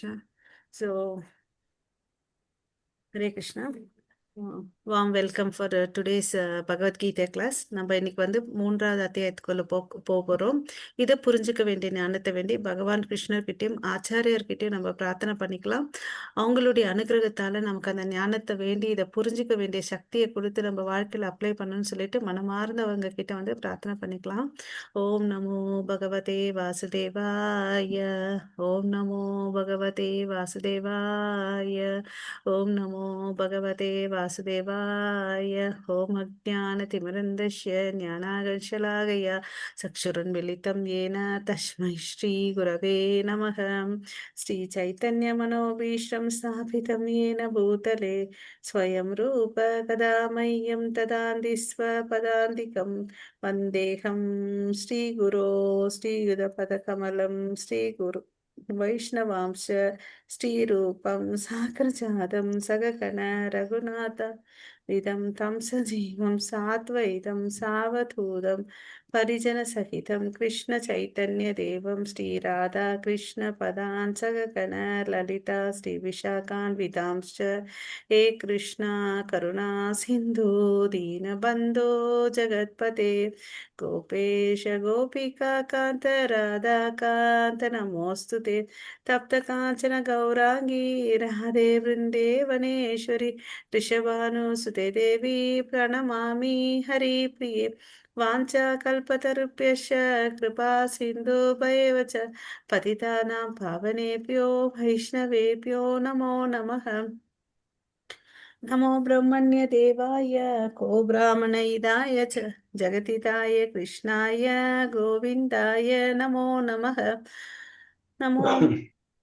Krishna. So, Hare Krishna. Warm welcome for today's Bhagavad Gita class. நம்ம இன்னைக்கு வந்து மூன்றாவது அத்தியாயத்துக்குள்ள போகிறோம். இதை புரிஞ்சுக்க வேண்டிய ஞானத்தை வேண்டி பகவான் கிருஷ்ணர்கிட்டையும் ஆச்சாரியர்கிட்டையும் நம்ம பிரார்த்தனை பண்ணிக்கலாம். அவங்களுடைய அனுகிரகத்தால நமக்கு அந்த ஞானத்தை வேண்டி இதை புரிஞ்சுக்க வேண்டிய சக்தியை கொடுத்து நம்ம வாழ்க்கையில் அப்ளை பண்ணணும்னு சொல்லிட்டு மனமார்ந்தவங்க கிட்ட வந்து பிரார்த்தனை பண்ணிக்கலாம். ஓம் நமோ பகவதே வாசுதேவாய. ஓம் நமோ பகவதே வாசுதேவாய. ஓம் நமோ பகவதே வாசுதேவாய. ஓம் அஜ்ஞானதிமிரந்தஸ்ய ஞானாகர்ஷலாகய சக்ஷுரன்மிலிதம் येन தஸ்மை ஸ்ரீ குரவே நமः. ஸ்ரீ சைத்தன்ய மனோபீஷ்டம் ஸ்தாபிதம் येन பூதலே ஸ்வயம் ரூப கதா மह्यं ததாந்தி ஸ்வபதாந்திகம் வந்தேகம் ஸ்ரீகுரோ ஸ்ரீயுதபதகமலம் ஸ்ரீகுரு வைஷ்ணவாம்ச ஸ்ரீரூபம் சாகரஜாதம் சககண ரகுநாத விதம் தம் சஜீவம் சாத்வைதம் சாவதூதம் பரிஜன சகிதம் கிருஷ்ண சைத்தன்ய தேவம் ஸ்ரீ ராதா கிருஷ்ண பதான் சககண லலிதா ஸ்ரீ விஷாகான் விதாம்ச ஹே கிருஷ்ணா கருணா சிந்து தீனபந்தோ ஜகத்பதே गोपेश गोपिका कांत राधा कांत नमोस्तुते तप्त कांचन गौरांगी राधे वृंदेवनेश्वरी ऋषभानुसुते देवी प्रणमामि हरिप्रिये वाञ्छा कल्पतरुभ्यश्च कृपा सिन्धुभ्येव च पतितानां पावनेभ्यो वैष्णवेभ्यो नमो नमः. नमो ब्रह्मण्य देवाय को ब्राह्मणहिताय च जगतिताय कृष्णाय गोविन्दाय नमो नमः.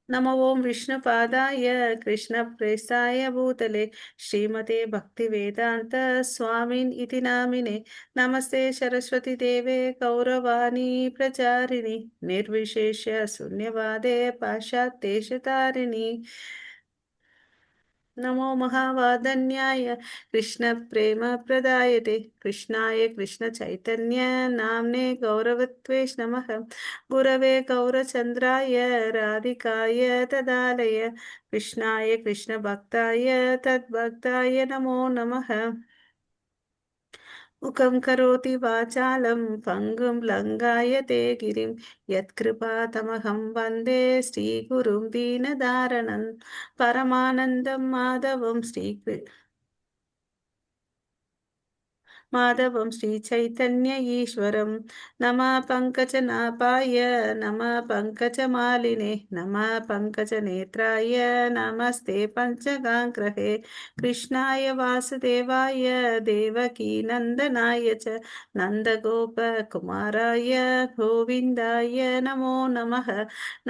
नमो ओं विष्णुपादाय कृष्णप्रेष्ठाय भूतले श्रीमते भक्तिवेदान्त स्वामिन् इति नामिने नमस्ते सरस्वती देवे गौरवाणी प्रचारिणि निर्विशेष शून्यवादे पाश्चात्येशतारिणि नमो महावादन्याय कृष्ण प्रेम प्रदायते कृष्णाय कृष्ण चैतन्य नाम्ने गौरवत्वेश नमः. गुरवे गौरचन्द्राय राधिकाय तदालय कृष्णाय कृष्ण भक्ताय तद्भक्ताय नमो नमः. मुखं करोति वाचालं पङ्गुं लङ्घायते गिरिं यत्कृपातमहं वन्दे श्रीगुरुं दीनदारणं परमानन्दं माधवं माधवं श्रीचैतन्य ईश्वरं नमः पङ्कजनाभाय नमः पङ्कजमालिने नमः पङ्कजनेत्राय नमस्ते पञ्चगाङ्ग्रहे कृष्णाय वासुदेवाय देवकीनन्दनाय च नन्दगोपकुमाराय गोविन्दाय नमो नमः.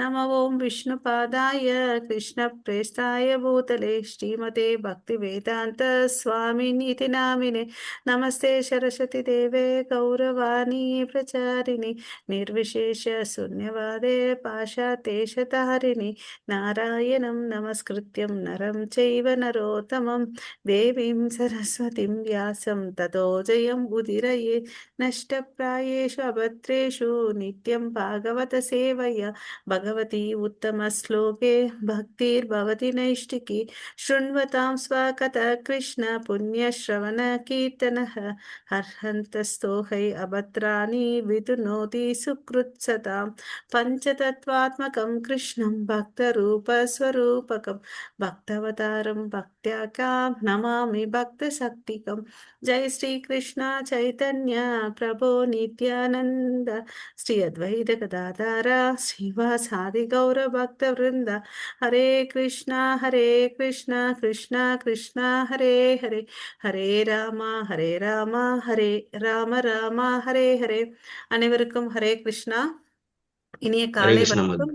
नमो ॐ विष्णुपादाय कृष्णप्रेष्ठाय भूतले श्रीमते भक्तिवेदान्त स्वामिनिति नामिने नमस्ते सरस्वती देवे गौरवाणी प्रचारिणि निर्विशेष शून्यवादे पाशातेशतारिणि नारायणं नमस्कृत्यं नरं चैव नरोत्तमं देवीं सरस्वतीं व्यासं ततो जयम् उदीरये नष्टप्रायेषु अभद्रेषु नित्यं भागवत सेवया भगवती उत्तमश्लोके भक्तिर्भवति नैष्टिकी शृण्वतां स्वकथा कृष्ण पुण्यश्रवण कीर्तन हर्हन्तस्तोहै अभद्राणि विदुनोति सुकृत्सतां पञ्चतत्त्वात्मकं कृष्णं भक्तरूपस्वरूपकं भक्तवतारं भक्त्याकां नमामि भक्तशक्तिकं. जय श्री कृष्ण चैतन्य प्रभो नित्यानन्द श्री अद्वैत गदाधर श्रीवासादि गौर भक्तवृन्द हरे कृष्णा कृष्णा कृष्णा हरे हरे हरे ராமா ஹரே ராம ராமா ஹரே ஹரே. அனைவருக்கும் ஹரே கிருஷ்ணா, இனிய காலை வணக்கம்.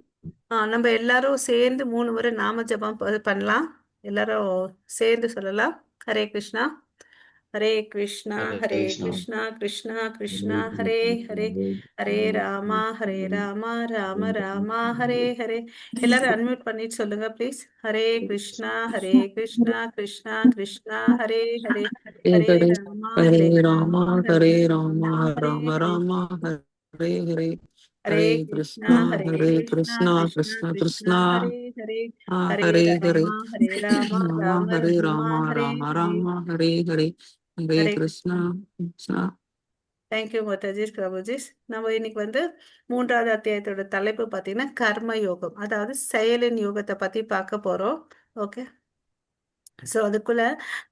நம்ம எல்லாரும் சேர்ந்து 3 முறை நாம ஜபம் பண்ணலாம். எல்லாரும் சேர்ந்து சொல்லலாம். ஹரே கிருஷ்ணா ஹரே கிருஷ்ணா கிருஷ்ணா கிருஷ்ணா ஹரே ஹரே ஹரே ராமா ராம ராமா ஹரே ஹரே. எல்லாரும் அன்மியூட் பண்ணிட்டு சொல்லுங்க please. Hare Krishna Krishna Krishna Hare Hare Hare Rama Hare Rama Rama Rama Hare Hare Hare Hare Krishna Krishna, Hare Hare Krishna Krishna, Krishna Krishna Krishna Krishna, Hare Hare, Hare Hare Hare, Rama Hare Rama Rama Rama Hare Rama Rama, Hare Rama Hare. Rama, Hare Hare, Hare Hare Krishna, Krishna. Krishna. Thank you Mataji Prabhuji. நம்ம இன்னைக்கு வந்து மூன்றாவது அத்தியாயத்தோட தலைப்பு பார்த்தீங்கன்னா கர்ம யோகம், அதாவது செயலின் யோகத்தை பத்தி பார்க்க போறோம். ஓகே. ஸோ அதுக்குள்ள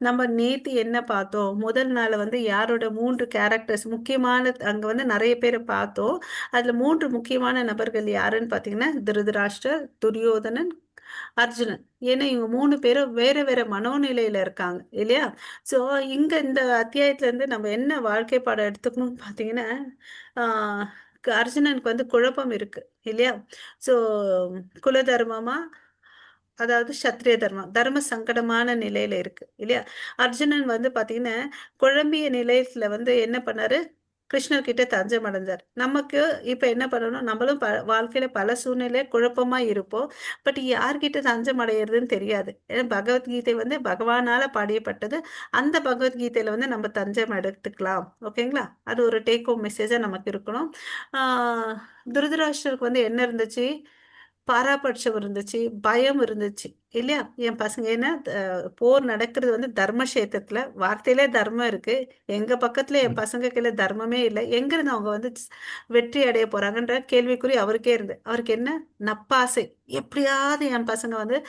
நம்ம நேத்து என்ன பார்த்தோம், முதல் நாள் வந்து யாரோட 3 கேரக்டர்ஸ் முக்கியமான, அங்க வந்து நிறைய பேரை பார்த்தோம். அதுல 3 முக்கியமான நபர்கள் யாருன்னு பார்த்தீங்கன்னா திருதராஷ்டிரர், துரியோதனன், அர்ஜுனன். ஏன்னா இவங்க 3 பேரும் வேற வேற மனோநிலையில இருக்காங்க இல்லையா? ஸோ இங்க இந்த அத்தியாயத்துல இருந்து நம்ம என்ன வாழ்க்கை பாடம் எடுத்துக்கணும்னு பார்த்தீங்கன்னா, ஆஹ் அர்ஜுனனுக்கு வந்து குழப்பம் இருக்கு இல்லையா? ஸோ குலதர்மமா, அதாவது சத்திரிய தர்மம், தர்ம சங்கடமான நிலையில இருக்கு இல்லையா? அர்ஜுனன் வந்து பாத்தீங்கன்னா குழம்பிய நிலையத்துல வந்து என்ன பண்ணாரு, கிருஷ்ணர் கிட்ட தஞ்சம் அடைஞ்சார். நமக்கு இப்ப என்ன பண்ணணும், நம்மளும் வாழ்க்கையில பல சூழ்நிலை குழப்பமா இருப்போம். பட் யார்கிட்ட தஞ்சம் அடையிறதுன்னு தெரியாது. ஏன்னா பகவத்கீதை வந்து பகவானால பாடியப்பட்டது. அந்த பகவத்கீதையில வந்து நம்ம தஞ்சம் எடுத்துக்கலாம். ஓகேங்களா? அது ஒரு டேக் ஹோம் மெசேஜா நமக்கு இருக்கணும். ஆஹ் திருதராஷ்டிரருக்கு வந்து என்ன இருந்துச்சு, பாராபட்சம் இருந்துச்சு, பயம் இருந்துச்சு இல்லையா? என் பசங்க ஏன்னா போர் நடக்கிறது வந்து தர்மக்ஷேத்திரத்துல, வார்த்தையிலே தர்மம் இருக்கு, எங்க பக்கத்துல என் பசங்க கையில தர்மமே இல்லை, எங்க இருந்து அவங்க வந்து வெற்றி அடைய போறாங்கன்ற கேள்விக்குறி அவருக்கே இருந்து, அவருக்கு என்ன நப்பாசை, எப்படியாவது என் பசங்க வந்து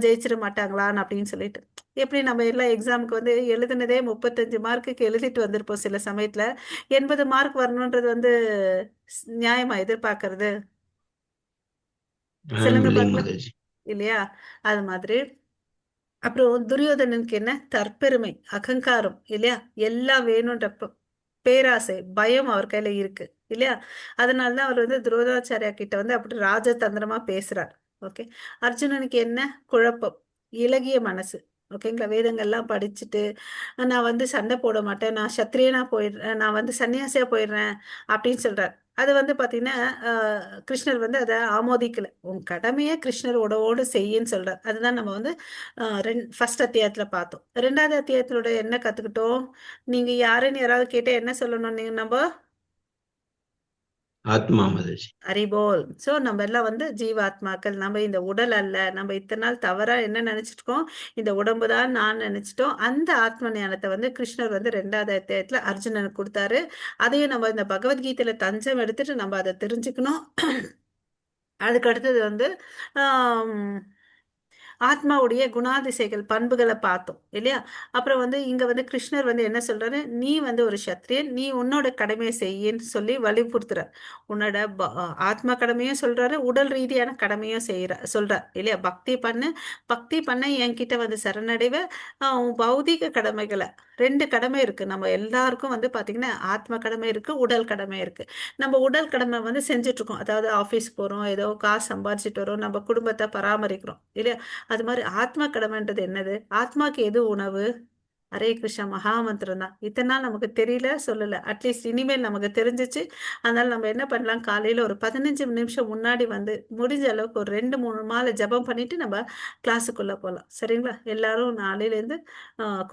ஜெயிச்சிட மாட்டாங்களான்னு அப்படின்னு சொல்லிட்டு. எப்படி நம்ம எல்லா எக்ஸாமுக்கு வந்து எழுதுனதே 35 மார்க்குக்கு எழுதிட்டு வந்திருப்போம், சில சமயத்துல 80 மார்க் வரணுன்றது வந்து நியாயமா எதிர்பார்க்கறது? சொல்லுங்க இல்லைங்க பார்க்கலாம். மாதாஜி. இல்லையா? அது மாதிரி. அப்புறம் துரியோதனனுக்கு என்ன, தற்பெருமை, அகங்காரம் இல்லையா? எல்லாம் வேணும்ன்ற பேராசை, பயம் அவர் கையில இருக்கு இல்லையா? அதனாலதான் அவர் வந்து துரோதாச்சாரியா கிட்ட வந்து அப்படி ராஜதந்திரமா பேசுறார். ஓகே. அர்ஜுனனுக்கு என்ன, குழப்பம், இளகிய மனசு. ஓகேங்களா? வேதங்கள்லாம் படிச்சுட்டு நான் வந்து சண்டை போட மாட்டேன், நான் சத்திரியனா போயிடுறேன், நான் வந்து சன்னியாசியா போயிடுறேன் அப்படின்னு சொல்றார். அது வந்து பாத்தீங்கன்னா கிருஷ்ணர் வந்து அதை ஆமோதிக்கல. உன் கடமையை கிருஷ்ணர் உடவோடு செய்யின்னு சொல்றார். அதுதான் நம்ம வந்து ஃபர்ஸ்ட் அத்தியாயத்துல பார்த்தோம். ரெண்டாவது அத்தியாயத்திலோட என்ன கத்துக்கிட்டோம், நீங்க யாருன்னு யாராவது கேட்டா என்ன சொல்லணும், நீங்க நம்ம ஆத்மா மாதாஜி. அறிபோல். சோ நம்ம எல்லாம் வந்து ஜீவாத்மாக்கள், நம்ம இந்த உடல் அல்ல. நம்ம இத்தனை நாள் தவறா என்ன நினைச்சிட்டு இருக்கோம், இந்த உடம்பு தான் நான் நினைச்சிட்டோம். அந்த ஆத்ம ஞானத்தை வந்து கிருஷ்ணர் வந்து ரெண்டாவது அத்தியாயத்துல அர்ஜுனனுக்கு கொடுத்தாரு. அதையும் நம்ம இந்த பகவத்கீதையில தஞ்சம் எடுத்துட்டு நம்ம அதை தெரிஞ்சுக்கணும். அதுக்கு அடுத்தது வந்து ஆஹ் ஆத்மாவுடைய குணாதிசைகள், பண்புகளை பார்த்தோம் இல்லையா? அப்புறம் வந்து இங்க வந்து கிருஷ்ணர் வந்து என்ன சொல்றாரு, நீ வந்து ஒரு சத்திரியன், நீ உன்னோட கடமையை செய்யின்னு சொல்லி வலியுறுத்துற. உன்னோட ஆத்மா கடமையும் சொல்றாரு, உடல் ரீதியான கடமையும் சொல்றார் இல்லையா? பக்தி பண்ணு, பக்தி பண்ண என்கிட்ட வந்து சரணடைவ. உன் பௌதிக கடமைகளை, 2 கடமை இருக்கு நம்ம எல்லாருக்கும் வந்து பாத்தீங்கன்னா, ஆத்ம கடமை இருக்கு, உடல் கடமை இருக்கு. நம்ம உடல் கடமை வந்து செஞ்சுட்டு இருக்கோம், அதாவது ஆபீஸ் போறோம், ஏதோ காசு சம்பாதிச்சுட்டு வரோம், நம்ம குடும்பத்தை பராமரிக்கிறோம் இல்லையா? அது மாதிரி ஆத்மா கடமைன்றது என்னது, ஆத்மாக்கு எது உணவு, ஹரே கிருஷ்ணா மகாமந்திரம் தான். இத்தனை நாள் நமக்கு தெரியல, சொல்லல, அட்லீஸ்ட் இனிமேல் நமக்கு தெரிஞ்சிச்சு. அதனால நம்ம என்ன பண்ணலாம், காலையில ஒரு 15 நிமிஷம் முன்னாடி வந்து முடிஞ்ச அளவுக்கு ஒரு 2-3 மாலை ஜபம் பண்ணிட்டு நம்ம கிளாஸுக்குள்ள போகலாம். சரிங்களா? எல்லாரும் நாளையில இருந்து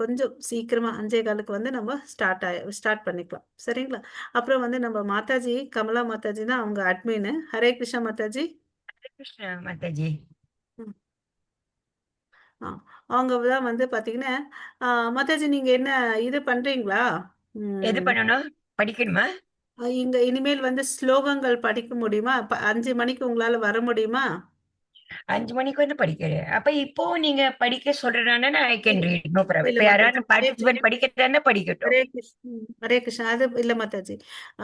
கொஞ்சம் சீக்கிரமா 5:15 வந்து நம்ம ஸ்டார்ட் பண்ணிக்கலாம். சரிங்களா? அப்புறம் வந்து நம்ம மாதாஜி, கமலா மாதாஜி தான் அவங்க அட்மின். ஹரே கிருஷ்ணா மாதாஜி. கிருஷ்ணா மாதாஜி. ஆ, அவங்க தான் வந்து பாத்தீங்கன்னா மாதாஜி, நீங்க என்ன இது பண்றீங்களா? எது பண்ணணும், படிக்கணுமா? இங்க இனிமேல் வந்து ஸ்லோகங்கள் படிக்க முடியுமா? 5 மணிக்கு உங்களால வர முடியுமா? 5 மணிக்கு வந்து படிக்கிறேன். அப்ப இப்போ நீங்க படிக்க சொல்றதுனால ஐ கேன் இல்ல ரீட், நோ ப்ராப்ளம். இல்ல இப்ப மாதாஜி, யாராவது பார்ட்டிசிபென்ட் படிக்கிறதா படிக்கட்டும். ஹரே கிருஷ்ணா, ஹரே கிருஷ்ணா. அது இல்ல மாதாஜி,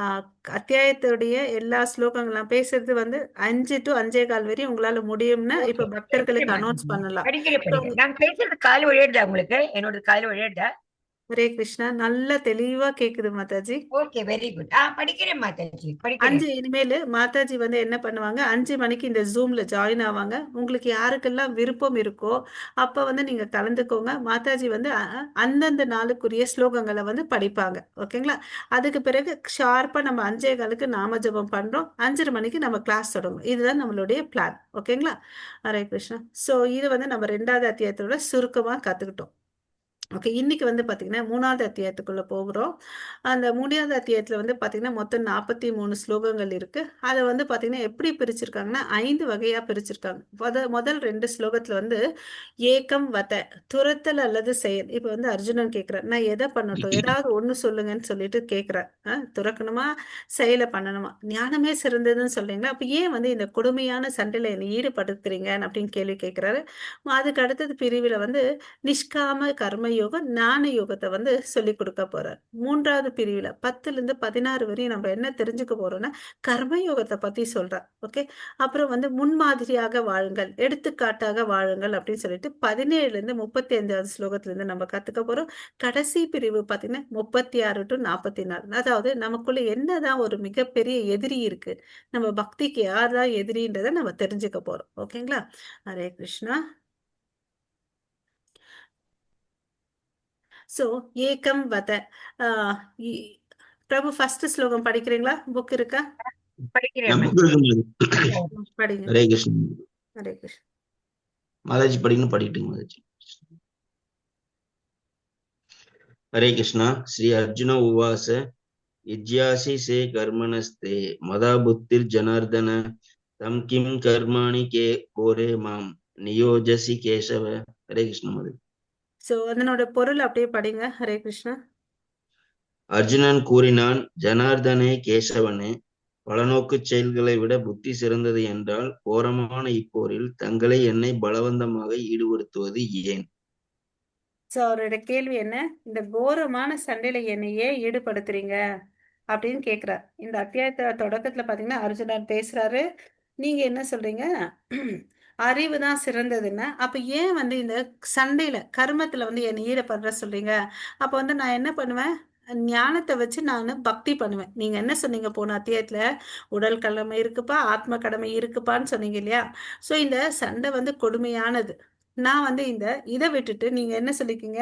ஆஹ் அத்தியாயத்துடைய எல்லா ஸ்லோகங்கள்லாம் பேசுறது வந்து 5 to 5:15 வரையும் உங்களால முடியும்னா ஓகே, இப்ப படிக்கிறேன் பக்தர்களுக்கு அனௌன்ஸ் மாதாஜி. பண்ணலாம். படிக்கிறேன் இப்ப படிக்கிறேன். நான் பேசுறது கால் விளையாடுதா உங்களுக்கு? என்னோட கால் விளையாடுதா? ஹரே கிருஷ்ணா, நல்லா தெளிவா கேக்குது மாதாஜி. Okay, very good. படிக்கிறேன் மாதாஜி, 5 படிக்கிறேன். இனிமேலு மாதாஜி வந்து என்ன பண்ணுவாங்க, 5 மணிக்கு இந்த ஜூம்ல ஜாயின் ஆவாங்க. உங்களுக்கு யாருக்கெல்லாம் விருப்பம் இருக்கோ அப்ப வந்து நீங்க கலந்துக்கோங்க. மாதாஜி வந்து அந்தந்த நாளுக்குரிய ஸ்லோகங்களை வந்து படிப்பாங்க. ஓகேங்களா? அதுக்கு பிறகு ஷார்ப்பா நம்ம 5:15க்கு நாம ஜெபம் பண்றோம், 5:30 மணிக்கு நம்ம கிளாஸ் தொடங்கும். இதுதான் நம்மளுடைய பிளான். ஓகேங்களா? ஹரே கிருஷ்ணா. சோ இது வந்து நம்ம 2வது அத்தியாயத்தோட சுருக்கமா கத்துக்கிட்டோம். ஓகே, இன்னைக்கு வந்து பார்த்தீங்கன்னா 3வது அத்தியாயத்துக்குள்ள போகிறோம். அந்த 3வது அத்தியாயத்துல வந்து பார்த்தீங்கன்னா, மொத்தம் 43 ஸ்லோகங்கள் இருக்கு. அத வந்து பார்த்தீங்கன்னா, எப்படி பிரிச்சிருக்காங்கன்னா, 5 வகையா பிரிச்சிருக்காங்க. முதல் 2 ஸ்லோகத்துல வந்து ஏகம் வத, துரத்தல் அல்லது செயல். இப்ப வந்து அர்ஜுனன் கேட்கிறார், நான் எதை பண்ணட்டும்? ஏதாவது ஒண்ணு சொல்லுங்கன்னு சொல்லிட்டு கேட்கிறார். துறக்கணுமா? செயல பண்ணணுமா? ஞானமே சிறந்ததுன்னு சொல்றீங்களா? அப்ப ஏன் வந்து இந்த கொடுமையான சண்டையில என்னை ஈடுபடுத்துறீங்க அப்படின்னு கேள்வி கேட்கிறாரு. அதுக்கு அடுத்தது பிரிவுல வந்து நிஷ்காம கர்ம யோகம், ஞான யோகத்தை வந்து சொல்லிக் கொடுக்க போறார். 3வது பிரிவுல 10ல இருந்து 16 வரையும் நம்ம என்ன தெரிஞ்சுக்க போறோம்னா, கர்ம யோகத்தை பத்தி சொல்றார். ஓகே, அப்புறம் வந்து முன்மாதிரியாக வாழுங்கள், எடுத்துக்காட்டாக வாழுங்கள் அப்படின்னு சொல்லிட்டு 17ல இருந்து 35வது ஸ்லோகத்துல இருந்து நம்ம கத்துக்க போறோம். கடைசி பிரிவு பாத்தீங்கன்னா 36 டு 44. அதாவது நமக்குள்ள என்னதான் ஒரு மிகப்பெரிய எதிரி இருக்கு, நம்ம பக்திக்கு யார்தான் எதிரின்றதை நம்ம தெரிஞ்சுக்க போறோம். ஓகேங்களா? ஹரே கிருஷ்ணா. சோ ஏகம் வத. ஆஹ் இ- பிரபு ஃபர்ஸ்ட் ஸ்லோகம் படிக்கிறீங்களா? புக் இருக்கா? படிக்கிறேன் புக் இருக்கு. படிங்க. ஹரே கிருஷ்ண. ஹரே கிருஷ்ண. மாதாஜி படிக்கணும், படிக்கட்டுங்க மாதாஜி. ஹரே கிருஷ்ணா. ஸ்ரீ அர்ஜுன உவாச இஜ்யாசி சே கர்மணஸ்தே மதா புத்திர் ஜனார்தன தம் கிம் கர்மாணி கே கோரே மாம் நியோஜசி கேசவ. ஹரே கிருஷ்ண மாதாஜி. சோ அதனோட பொருள் அப்படியே படிங்க. ஹரே கிருஷ்ணா. அர்ஜுனன் கூறினான், ஜனார்தனே, கேசவனே, பலநோக்குச் செயல்களை விட புத்தி சிறந்தது என்றால் கோரமான இப்போரில் தங்களை என்னை பலவந்தமாக ஈடுபடுத்துவது ஏன்? சோ அவரோட கேள்வி என்ன? இந்த கோரமான சண்டையில என்னை ஏன் ஈடுபடுத்துறீங்க அப்படின்னு கேக்குறார். இந்த அத்தியாயத்த தொடக்கத்துல பாத்தீங்கன்னா அர்ஜுனன் பேசுறாரு. நீங்க என்ன சொல்றீங்க? அறிவு தான் சிறந்ததுன்னா, அப்ப ஏன் வந்து இந்த சண்டையில கர்மத்துல வந்து என்னை ஈடுபடுற சொல்றீங்க? அப்ப வந்து நான் என்ன பண்ணுவேன்? ஞானத்தை வச்சு நான் பக்தி பண்ணுவேன். நீங்க என்ன சொன்னீங்க போன அத்தியாயத்துல? உடல் கடமை இருக்குப்பா, ஆத்ம கடமை இருக்குப்பான்னு சொன்னீங்க இல்லையா? சோ இந்த சண்டை வந்து கொடுமையானது. நான் வந்து இதை விட்டுட்டு நீங்க என்ன சொல்லிருக்கீங்க?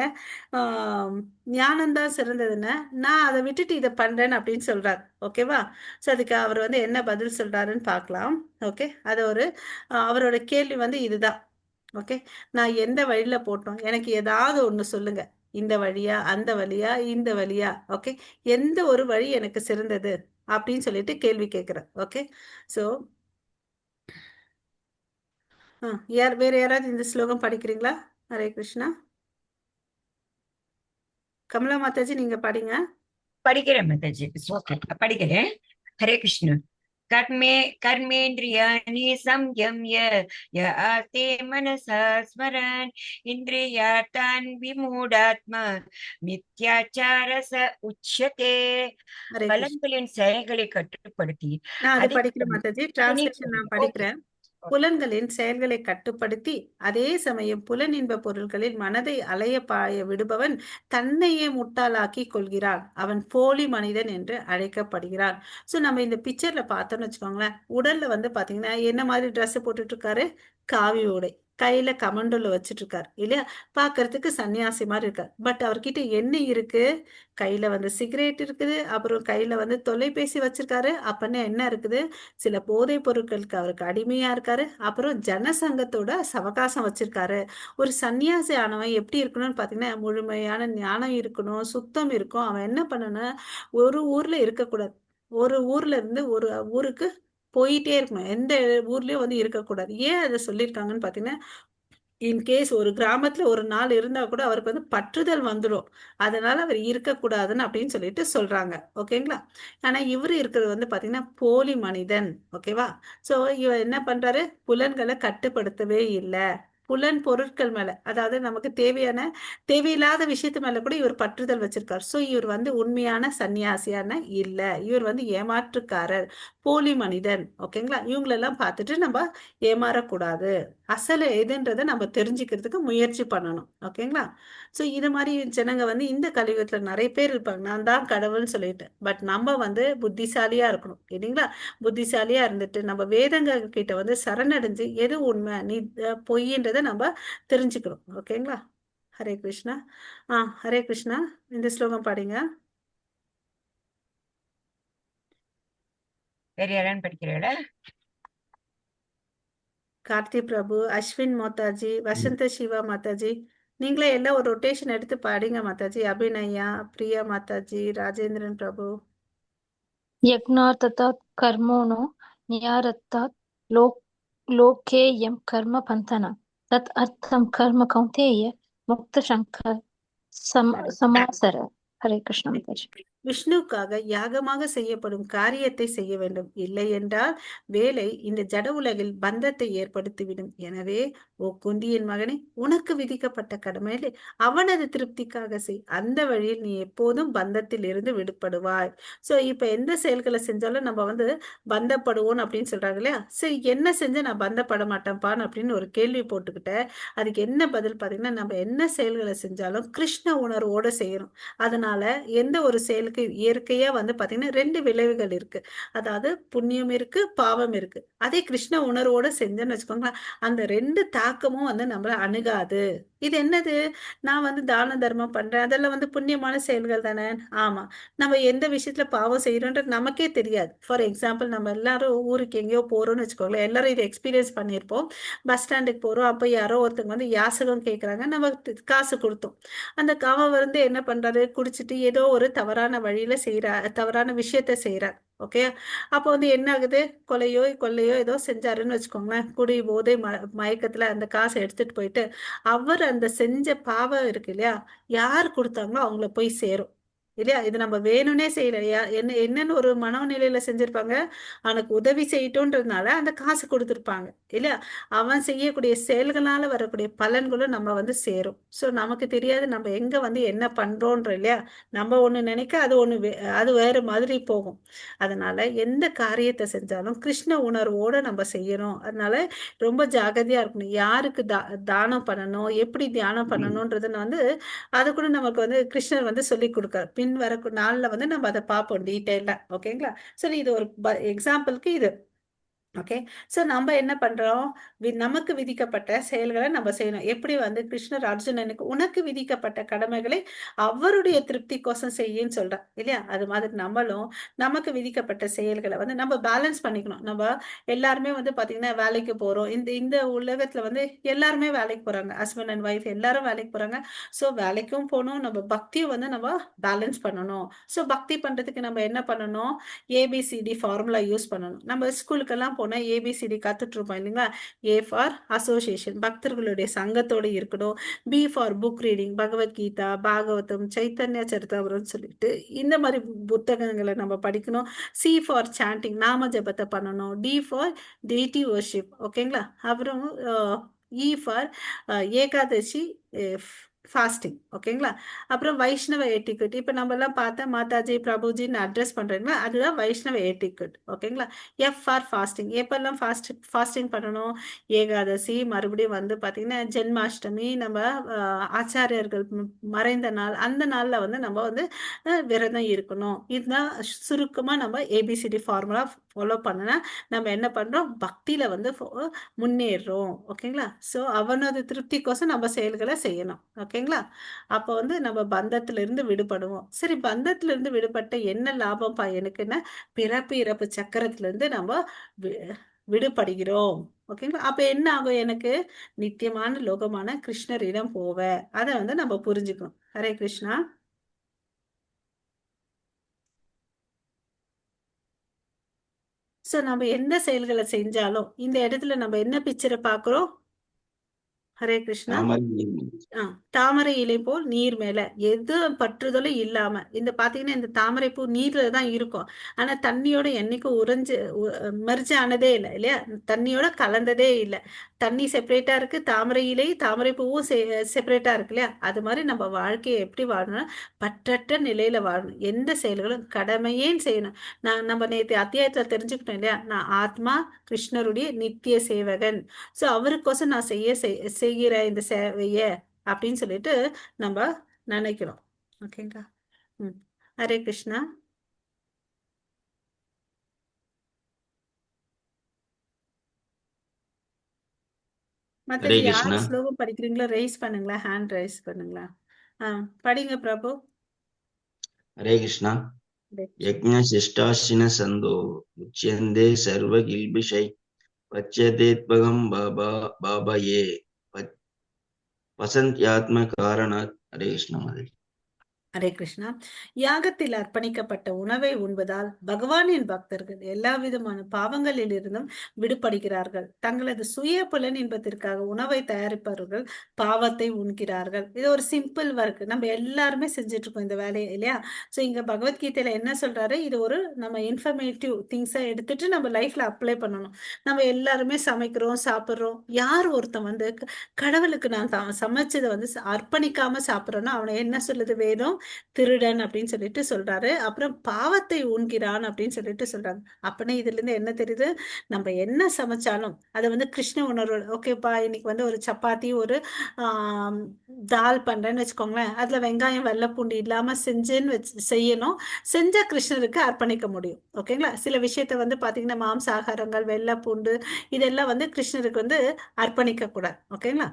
ஆஹ் ஞானம்தான் சிறந்ததுன்னு, நான் அதை விட்டுட்டு இதை பண்றேன் அப்படின்னு சொல்றாரு. ஓகேவா? ஸோ அதுக்கு அவர் வந்து என்ன பதில் சொல்றாருன்னு பார்க்கலாம். ஓகே, அது அவரோட கேள்வி வந்து இதுதான். ஓகே, நான் எந்த வழியில போட்டோம், எனக்கு ஏதாவது ஒண்ணு சொல்லுங்க. இந்த வழியா, அந்த வழியா, இந்த வழியா? ஓகே, எந்த ஒரு வழி எனக்கு சிறந்தது அப்படின்னு சொல்லிட்டு கேள்வி கேட்கிறேன். ஓகே, ஸோ வேற யாராவது இந்த ஸ்லோகம் படிக்கிறீங்களா? ஹரே கிருஷ்ணா. கமலா மாதாஜி, நீங்க படிங்க. படிக்கிறேன் மாதாஜி. ஓகே, படிக்கிறேன். ஹரே கிருஷ்ண. கர்மே கர்மேந்திரியாணி சம்யம்ய ய ஆஸ்தே மனசா ஸ்மரன் இந்திரியார்த்தான் விமூடாத்மா மித்யாச்சாரச உச்யதே. ஹரே கிருஷ்ணா. பலன்களின் செயல்களை கட்டுப்படுத்தி நான் அது அதே படிக்கிறேன் மாதாஜி. டிரான்ஸ்லேஷன் நான் ஓகே. படிக்கிறேன். புலன்களின் செயல்களை கட்டுப்படுத்தி அதே சமயம் புலனின்ப பொருள்களில் மனதை அலைய பாய விடுபவன் தன்னையே முட்டாளாக்கி கொள்கிறான். அவன் போலி மனிதன் என்று அழைக்கப்படுகிறான். சோ நம்ம இந்த பிக்சர்ல பார்த்தோம்னு வச்சுக்கோங்களேன், உடல்ல வந்து பாத்தீங்கன்னா என்ன மாதிரி ட்ரெஸ் போட்டுட்டு இருக்காரு? காவி உடை, கையில கமண்டல வச்சுட்டு இருக்காரு இல்லையா? பாக்குறதுக்கு சன்னியாசி மாதிரி இருக்காரு. பட் அவர்கிட்ட என்ன இருக்கு? கையில வந்து சிகரெட் இருக்குது, அப்புறம் கையில வந்து தொலைபேசி வச்சிருக்காரு. அப்பன்னு என்ன இருக்குது? சில போதைப் பொருட்களுக்கு அவருக்கு அடிமையா இருக்காரு. அப்புறம் ஜனசங்கத்தோட சவகாசம் வச்சிருக்காரு. ஒரு சன்னியாசி ஆனவன் எப்படி இருக்கணும்னு பாத்தீங்கன்னா, முழுமையான ஞானம் இருக்கணும், சுத்தம் இருக்கும். அவன் என்ன பண்ணணும்? ஒரு ஊர்ல இருக்கக்கூடாது. ஒரு ஊர்ல இருந்து ஒரு ஊருக்கு போயிட்டே இருக்கணும். எந்த ஊர்லயும் வந்து இருக்கக்கூடாது. ஏன் அதை சொல்லியிருக்காங்கன்னு பாத்தீங்கன்னா, இன்கேஸ் ஒரு கிராமத்துல ஒரு நாள் இருந்தா கூட அவருக்கு வந்து பற்றுதல் வந்துடும். அதனால அவர் இருக்கக்கூடாதுன்னு அப்படின்னு சொல்லிட்டு சொல்றாங்க. ஓகேங்களா? ஆனா இவரு இருக்கிறது வந்து பாத்தீங்கன்னா போலி மனிதன். ஓகேவா? சோ இவர் என்ன பண்றாரு? புலன்களை கட்டுப்படுத்தவே இல்லை. புலன் பொருட்கள் மேல, அதாவது நமக்கு தேவையில்லாத விஷயத்து மேல கூட இவர் பற்றுதல் வச்சிருக்காரு. சோ இவர் வந்து உண்மையான சன்னியாசியான இல்ல. இவர் வந்து ஏமாற்றுக்காரர், போலி மனிதன். ஓகேங்களா? இவங்களெல்லாம் பார்த்துட்டு நம்ம ஏமாறக்கூடாது. அசல் எதுன்றதை நம்ம தெரிஞ்சுக்கிறதுக்கு முயற்சி பண்ணணும். ஓகேங்களா? ஸோ இது மாதிரி ஜனங்க வந்து இந்த கலியுகத்துல நிறைய பேர் இருப்பாங்க, நான் தான் கடவுள்னு சொல்லிட்டு. பட் நம்ம வந்து புத்திசாலியா இருக்கணும் இல்லைங்களா? புத்திசாலியா இருந்துட்டு நம்ம வேதங்க கிட்ட வந்து சரணடைஞ்சு எது உண்மை நீ பொய்ன்றதை நம்ம தெரிஞ்சுக்கணும். ஓகேங்களா? ஹரே கிருஷ்ணா. ஹரே கிருஷ்ணா. இந்த ஸ்லோகம் பாடுங்க. வேற யாரான்னு படிக்கிறீங்களா? கார்த்தி பிரபு, அஸ்வின் மாதாஜி, வசந்த சிவா மாதாஜி. நீங்களே எல்லாம் ஒரு ரொட்டேஷன் எடுத்து பாடிங்க மாதாஜி. அபிநயா, பிரியா மாதாஜி, ராஜேந்திரன் பிரபு. यज्ञार्थात् कर्मणो न्यारत्तात् लोके यं कर्म पन्थना तत् अर्थं कर्म कौन्तेय मुक्तशङ्कर समासर. हरे कृष्ण माताजी. விஷ்ணுவுக்காக யாகமாக செய்யப்படும் காரியத்தை செய்ய வேண்டும். இல்லை என்றால் வேலை இந்த ஜட உலகில் பந்தத்தை ஏற்படுத்திவிடும். எனவே ஓ குந்தியின் மகனே, உனக்கு விதிக்கப்பட்ட கடமையிலே அவனது திருப்திக்காக செய். அந்த வழியில் நீ எப்போதும் பந்தத்தில் இருந்து விடுபடுவாய். சோ இப்ப எந்த செயல்களை செஞ்சாலும் நம்ம பந்தப்படுவோம் அப்படின்னு சொல்றாங்க இல்லையா? சரி, என்ன செஞ்சா நான் பந்தப்பட மாட்டேன்பான் அப்படின்னு ஒரு கேள்வி போட்டுக்கிட்ட அதுக்கு என்ன பதில் பாத்தீங்கன்னா, நம்ம என்ன செயல்களை செஞ்சாலும் கிருஷ்ண உணர்வோட செய்யணும். அதனால எந்த ஒரு செயலுக்கு இயற்கையா பாத்தீங்கன்னா 2 விளைவுகள் இருக்கு. அதாவது புண்ணியம் இருக்கு, பாவம் இருக்கு. அதே கிருஷ்ண உணர்வோட செஞ்சேன்னு வச்சுக்கோங்களேன், அந்த 2 தாக்கமும் நம்மள அணுகாது. இது என்னது? நான் தான தர்மம் பண்றேன், அதெல்லாம் புண்ணியமான செயல்கள் தானே. ஆமா, நம்ம எந்த விஷயத்துல பாவம் செய்யறோன்றது நமக்கே தெரியாது. ஃபார் எக்ஸாம்பிள், நம்ம எல்லாரும் ஊருக்கு எங்கேயோ போறோம்னு வச்சுக்கோங்களேன், எல்லாரும் இதை எக்ஸ்பீரியன்ஸ் பண்ணியிருப்போம். பஸ் ஸ்டாண்டுக்கு போறோம், அப்ப யாரோ ஒருத்தவங்க யாசகம் கேட்கறாங்க, நம்ம காசு கொடுத்தோம். அந்த அவன் என்ன பண்றாரு, குடிச்சிட்டு ஏதோ ஒரு தவறான வழியில தவறான விஷயத்த செய்யறார். ஓகே, அப்போ என்ன ஆகுது, கொள்ளையோ ஏதோ செஞ்சாருன்னு வச்சுக்கோங்களேன். குடி போதை மயக்கத்துல அந்த காசை எடுத்துட்டு போயிட்டு அவர் அந்த செஞ்ச பாவம் இருக்கு இல்லையா, யார் கொடுத்தாங்களோ அவங்கள போய் சேரும் இல்லையா. இது நம்ம வேணும்னே செய்யலையா, என்னன்னு ஒரு மனநிலையில செஞ்சிருப்பாங்க, அவனுக்கு உதவி செய்யட்டும்ன்றதுனால அந்த காசு கொடுத்துருப்பாங்க இல்லையா. அவன் செய்யக்கூடிய செயல்களால வரக்கூடிய பலன்களும் நம்ம சேரும். சோ நமக்கு தெரியாது நம்ம எங்க என்ன பண்றோன்ற இல்லையா. நம்ம ஒண்ணு நினைக்க அது அது வேற மாதிரி போகும். அதனால எந்த காரியத்தை செஞ்சாலும் கிருஷ்ண உணர்வோட நம்ம செய்யணும். அதனால ரொம்ப ஜாகிரதையா இருக்கணும். யாருக்கு தானம் பண்ணணும், எப்படி தியானம் பண்ணணும்ன்றது அது கூட நமக்கு கிருஷ்ணர் சொல்லி கொடுக்காரு. பின் வர நாள்ல நம்ம அதை பார்ப்போம் டீட்டெயிலா. ஓகேங்களா. சரி, இது ஒரு எக்ஸாம்பிளுக்கு இது. ஓகே, சோ நம்ம என்ன பண்றோம், நமக்கு விதிக்கப்பட்ட செயல்களை நம்ம செய்யணும். எப்படி கிருஷ்ணர் அர்ஜுனனுக்கு உனக்கு விதிக்கப்பட்ட கடமைகளை அவருடைய திருப்திக்கோசம் செய்யன்னு சொல்றான் இல்லையா. அது மாதிரி நம்மளும் நமக்கு விதிக்கப்பட்ட செயல்களை நம்ம பேலன்ஸ் பண்ணிக்கணும். நம்ம எல்லாருமே பாத்தீங்கன்னா வேலைக்கு போறோம். இந்த உலகத்துல எல்லாருமே வேலைக்கு போறாங்க. ஹஸ்பண்ட் அண்ட் ஒய்ஃப் எல்லாரும் வேலைக்கு போறாங்க. சோ வேலைக்கும் போகணும், நம்ம பக்தியும் நம்ம பேலன்ஸ் பண்ணணும். சோ பக்தி பண்றதுக்கு நம்ம என்ன பண்ணணும், ஏபிசிடி ஃபார்முலா யூஸ் பண்ணணும். நம்ம ஸ்கூலுக்கெல்லாம் ஏபிசிடி கத்துட்டு இருப்போம் இல்லைங்களா. ஏ ஃபார் அசோசியேஷன், பக்தர்களுடைய சங்கத்தோட இருக்கணும். B for book reading, Bhagavad Gita, Bhagavatam, Chaitanya சரிதாமிரம்னு சொல்லிட்டு இந்த மாதிரி புத்தகங்களை நம்ம படிக்கணும். சி ஃபார் சாண்டிங், நாம ஜபத்தை பண்ணணும். டி ஃபார் டெய்டி வர்ஷிப், ஓகேங்களா. அப்புறம் இ ஃபார் ஏகாதசி ஃபாஸ்டிங், ஓகேங்களா. அப்புறம் வைஷ்ணவ எட்டிக்கட், இப்ப நம்ம எல்லாம் பார்த்தா மாதாஜி பிரபுஜின்னு அட்ரஸ் பண்றீங்களா, அதுதான் வைஷ்ணவ எட்டிக்கட், ஓகேங்களா. எஃப் ஃபார் ஃபாஸ்டிங், எப்பெல்லாம் ஃபாஸ்டிங் பண்ணணும், ஏகாதசி, மறுபடியும் பாத்தீங்கன்னா ஜென்மாஷ்டமி, நம்ம ஆச்சாரியர்கள் மறைந்த நாள், அந்த நாள்ல நம்ம விரதம் இருக்கணும். இதுதான் சுருக்கமா நம்ம ஏபிசிடி ஃபார்முலா ஃபாலோ பண்ணனா நம்ம என்ன பண்றோம், பக்தியில முன்னேறோம். ஓகேங்களா. சோ அவனோட திருப்திக்கோசம் நம்ம செயல்களை செய்யணும். ஓகேங்களா. அப்ப நம்ம பந்தத்துல இருந்து விடுபடுவோம். சரி, பந்தத்துல இருந்து விடுபட்ட என்ன லாபம் எனக்குன்னா, பிறப்பு இறப்பு சக்கரத்துல இருந்து நம்ம விடுபடுகிறோம். ஓகேங்களா. அப்ப என்ன ஆகும், எனக்கு நித்தியமான லோகமான கிருஷ்ணரிடம் போவ. அதை நம்ம புரிஞ்சுக்கணும். ஹரே கிருஷ்ணா. சோ நம்ம எந்த செயல்களை செஞ்சாலும் இந்த இடத்துல நம்ம என்ன பிக்சரை பாக்குறோம். ஹரே கிருஷ்ணா. தாமரை இலை போல் நீர் மேல எது பற்றுதலும் இல்லாம பாத்தீங்கன்னா இந்த தாமரை பூ நீர்ல தான் இருக்கும். ஆனா தண்ணியோட என்னைக்கும் மெர்ஜ் ஆனதே இல்லை இல்லையா. தண்ணியோட கலந்ததே இல்லை. தண்ணி செப்பரேட்டா இருக்கு, தாமரை இலை தாமரை பூவும் செப்பரேட்டா இருக்கு இல்லையா. அது மாதிரி நம்ம வாழ்க்கையை எப்படி வாழணும், பற்றற்ற நிலையில வாழணும். எந்த செயல்களும் கடமையேன்னு செய்யணும். நம்ம நேற்று அத்தியாயத்துல தெரிஞ்சுக்கிட்டோம் இல்லையா, நான் ஆத்மா கிருஷ்ணருடைய நித்திய சேவகன். சோ அவருக்கோசம் நான் செய்கிற இந்த சேவைய அப்படின்னு சொல்லிட்டு நம்ம நினைக்கிறோம். ஓகேங்களா. ஹரே கிருஷ்ணா. மத்த யார் ஸ்லோகம் படிக்கிறீங்களோ ரைஸ் பண்ணுங்களா, ஹேண்ட் ரைஸ் பண்ணுங்களா. படிங்க பிரபு. ஹரே கிருஷ்ணா. யக்ஞ சிஷ்டாசின சந்தோ உச்யந்தே சர்வ கில்பிஷை பச்சதேத்பகம் பாபா பாபா ஏ வசந்த்யாத்ம காரணாத். ஹரே கிருஷ்ண மாதாஜி. ஹரே கிருஷ்ணா. யாகத்தில் அர்ப்பணிக்கப்பட்ட உணவை உண்பதால் பகவானின் பக்தர்கள் எல்லா விதமான பாவங்களில் இருந்தும் விடுபடுகிறார்கள். தங்களது சுய புலன் இன்பத்திற்காக உணவை தயாரிப்பவர்கள் பாவத்தை உண்கிறார்கள். இது ஒரு சிம்பிள் ஒர்க், நம்ம எல்லாருமே செஞ்சுட்டு இருக்கோம் இந்த வேலையை, இல்லையா? ஸோ இங்க பகவத்கீதையில என்ன சொல்றாரு, இது ஒரு நம்ம இன்ஃபர்மேட்டிவ் திங்ஸை எடுத்துட்டு நம்ம லைஃப்ல அப்ளை பண்ணணும். நம்ம எல்லாருமே சமைக்கிறோம், சாப்பிட்றோம். யார் ஒருத்தன் வந்து கடவுளுக்கு நான் சமைச்சதை வந்து அர்ப்பணிக்காம சாப்பிட்றோன்னா அவனை என்ன சொல்லுது வேதம்? திருடன் அப்படின்னு சொல்லிட்டு சொல்றாரு. அப்புறம் பாவத்தை உண்கிறான் அப்படின்னு சொல்லிட்டு சொல்றாங்க. அப்படின்னா இதுல இருந்து என்ன தெரியுது, நம்ம என்ன சமைச்சாலும் அதை வந்து கிருஷ்ண உணர்வு. ஓகேப்பா, இன்னைக்கு வந்து ஒரு சப்பாத்தி ஒரு தால் பண்றேன்னு வச்சுக்கோங்களேன், அதுல வெங்காயம் வெள்ளைப்பூண்டு இல்லாம செஞ்சேன்னு செய்யணும். செஞ்சா கிருஷ்ணருக்கு அர்ப்பணிக்க முடியும். ஓகேங்களா? சில விஷயத்த வந்து பாத்தீங்கன்னா மாம்சாகாரங்கள் வெள்ளைப்பூண்டு இதெல்லாம் வந்து கிருஷ்ணருக்கு வந்து அர்ப்பணிக்க கூடாது. ஓகேங்களா?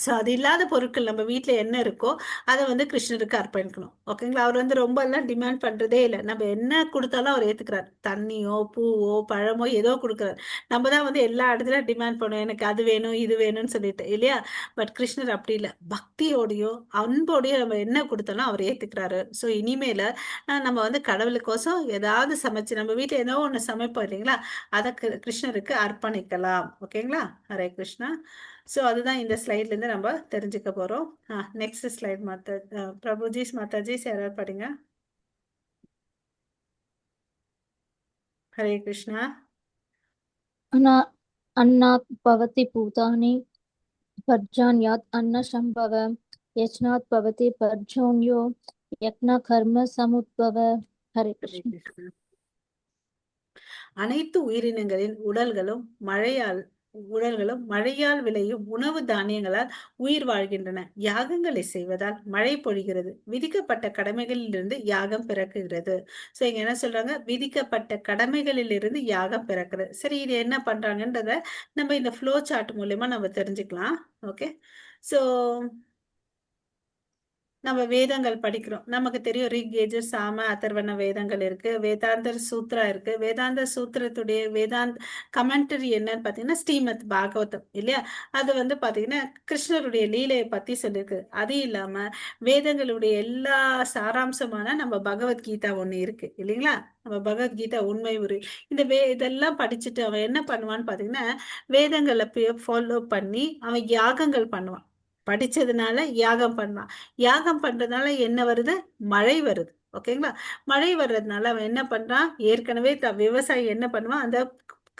ஸோ அது இல்லாத பொருட்கள் நம்ம வீட்டில் என்ன இருக்கோ அதை வந்து கிருஷ்ணருக்கு அர்ப்பணிக்கணும். ஓகேங்களா? அவர் வந்து ரொம்ப எல்லாம் டிமாண்ட் பண்ணுறதே இல்லை. நம்ம என்ன கொடுத்தாலும் அவர் ஏற்றுக்கிறார். தண்ணியோ பூவோ பழமோ ஏதோ கொடுக்குறாரு. நம்ம தான் வந்து எல்லா இடத்துலையும் டிமாண்ட் பண்ணுவோம், எனக்கு அது வேணும் இது வேணும்னு சொல்லிட்டு, இல்லையா? பட் கிருஷ்ணர் அப்படி இல்லை. பக்தியோடையோ அன்போடையோ நம்ம என்ன கொடுத்தாலும் அவர் ஏற்றுக்கிறாரு. ஸோ இனிமேல் நம்ம வந்து கடவுளுக்கோசம் ஏதாவது சமைச்சு நம்ம வீட்டில் ஏதோ ஒன்று சமைப்போம் இல்லைங்களா, அதை கிருஷ்ணருக்கு அர்ப்பணிக்கலாம். ஓகேங்களா? ஹரே கிருஷ்ணா. ஸோ அதுதான் இந்த ஸ்லைட்ல இருந்து நம்ம தெரிஞ்சுக்க போறோம். நெக்ஸ்ட் ஸ்லைட் பிரபுஜிஸ் மாதாஜிஸ் யாராவது படிங்க. ஹரே கிருஷ்ணா. अन्नात् भवति भूतानि पर्जन्यात् अन्नसम्भव यज्ञात् भवति पर्जन्यो यज्ञ कर्म समुद्भव. हरे ஹரே कृष्ण. கிருஷ்ணா. அனைத்து உயிரினங்களின் உடல்களும் மழையால் விளையும் உணவு தானியங்களால் உயிர் வாழ்கின்றன. யாகங்களை செய்வதால் மழை பொழிகிறது. விதிக்கப்பட்ட கடமைகளிலிருந்து யாகம் பிறக்குகிறது. சோ இங்க என்ன சொல்றாங்க, விதிக்கப்பட்ட கடமைகளிலிருந்து யாகம் பிறக்குது. சரி, இது என்ன பண்றாங்கன்றத நம்ம இந்த ஃப்ளோ சார்ட் மூலமா நம்ம தெரிஞ்சுக்கலாம். ஓகே, சோ நம்ம வேதங்கள் படிக்கிறோம், நமக்கு தெரியும் ரிக் யஜுர் சாம அதர்வண வேதங்கள் இருக்கு, வேதாந்த சூத்ரா இருக்கு. வேதாந்த சூத்திரத்துடைய கமெண்டரி என்னன்னு பாத்தீங்கன்னா ஸ்ரீமத் பாகவதம், இல்லையா? அது வந்து பாத்தீங்கன்னா கிருஷ்ணருடைய லீலையை பத்தி சொல்லிருக்கு. அது இல்லாம வேதங்களுடைய எல்லா சாராம்சமான நம்ம பகவத்கீதா ஒண்ணு இருக்கு, இல்லைங்களா? நம்ம பகவத்கீதா உண்மை உரு இந்த இதெல்லாம் படிச்சுட்டு அவன் என்ன பண்ணுவான்னு பாத்தீங்கன்னா வேதங்களை ஃபாலோ பண்ணி அவன் யாகங்கள் பண்ணுவான். படிச்சதுனால யாகம் பண்ணான். யாகம் பண்றதுனால என்ன வருது? மழை வருது. ஓகேங்களா? மழை வர்றதுனால அவன் என்ன பண்றான், ஏற்கனவே விவசாயி என்ன பண்ணுவான், அந்த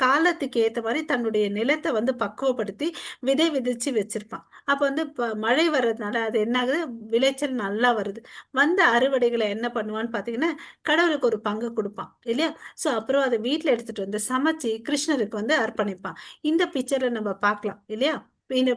காலத்துக்கு ஏத்த மாதிரி தன்னுடைய நிலத்தை வந்து பக்குவப்படுத்தி விதை விதைச்சு வச்சிருப்பான். அப்ப வந்து மழை வர்றதுனால அது என்ன ஆகுது, விளைச்சல் நல்லா வருது. வந்த அறுவடைகளை என்ன பண்ணுவான்னு பாத்தீங்கன்னா கடவுளுக்கு ஒரு பங்கு கொடுப்பான், இல்லையா? சோ அப்புறம் அதை வீட்டுல எடுத்துட்டு வந்து சமைச்சு கிருஷ்ணருக்கு வந்து அர்ப்பணிப்பான். இந்த பிக்சர்ல நம்ம பார்க்கலாம், இல்லையா? இந்த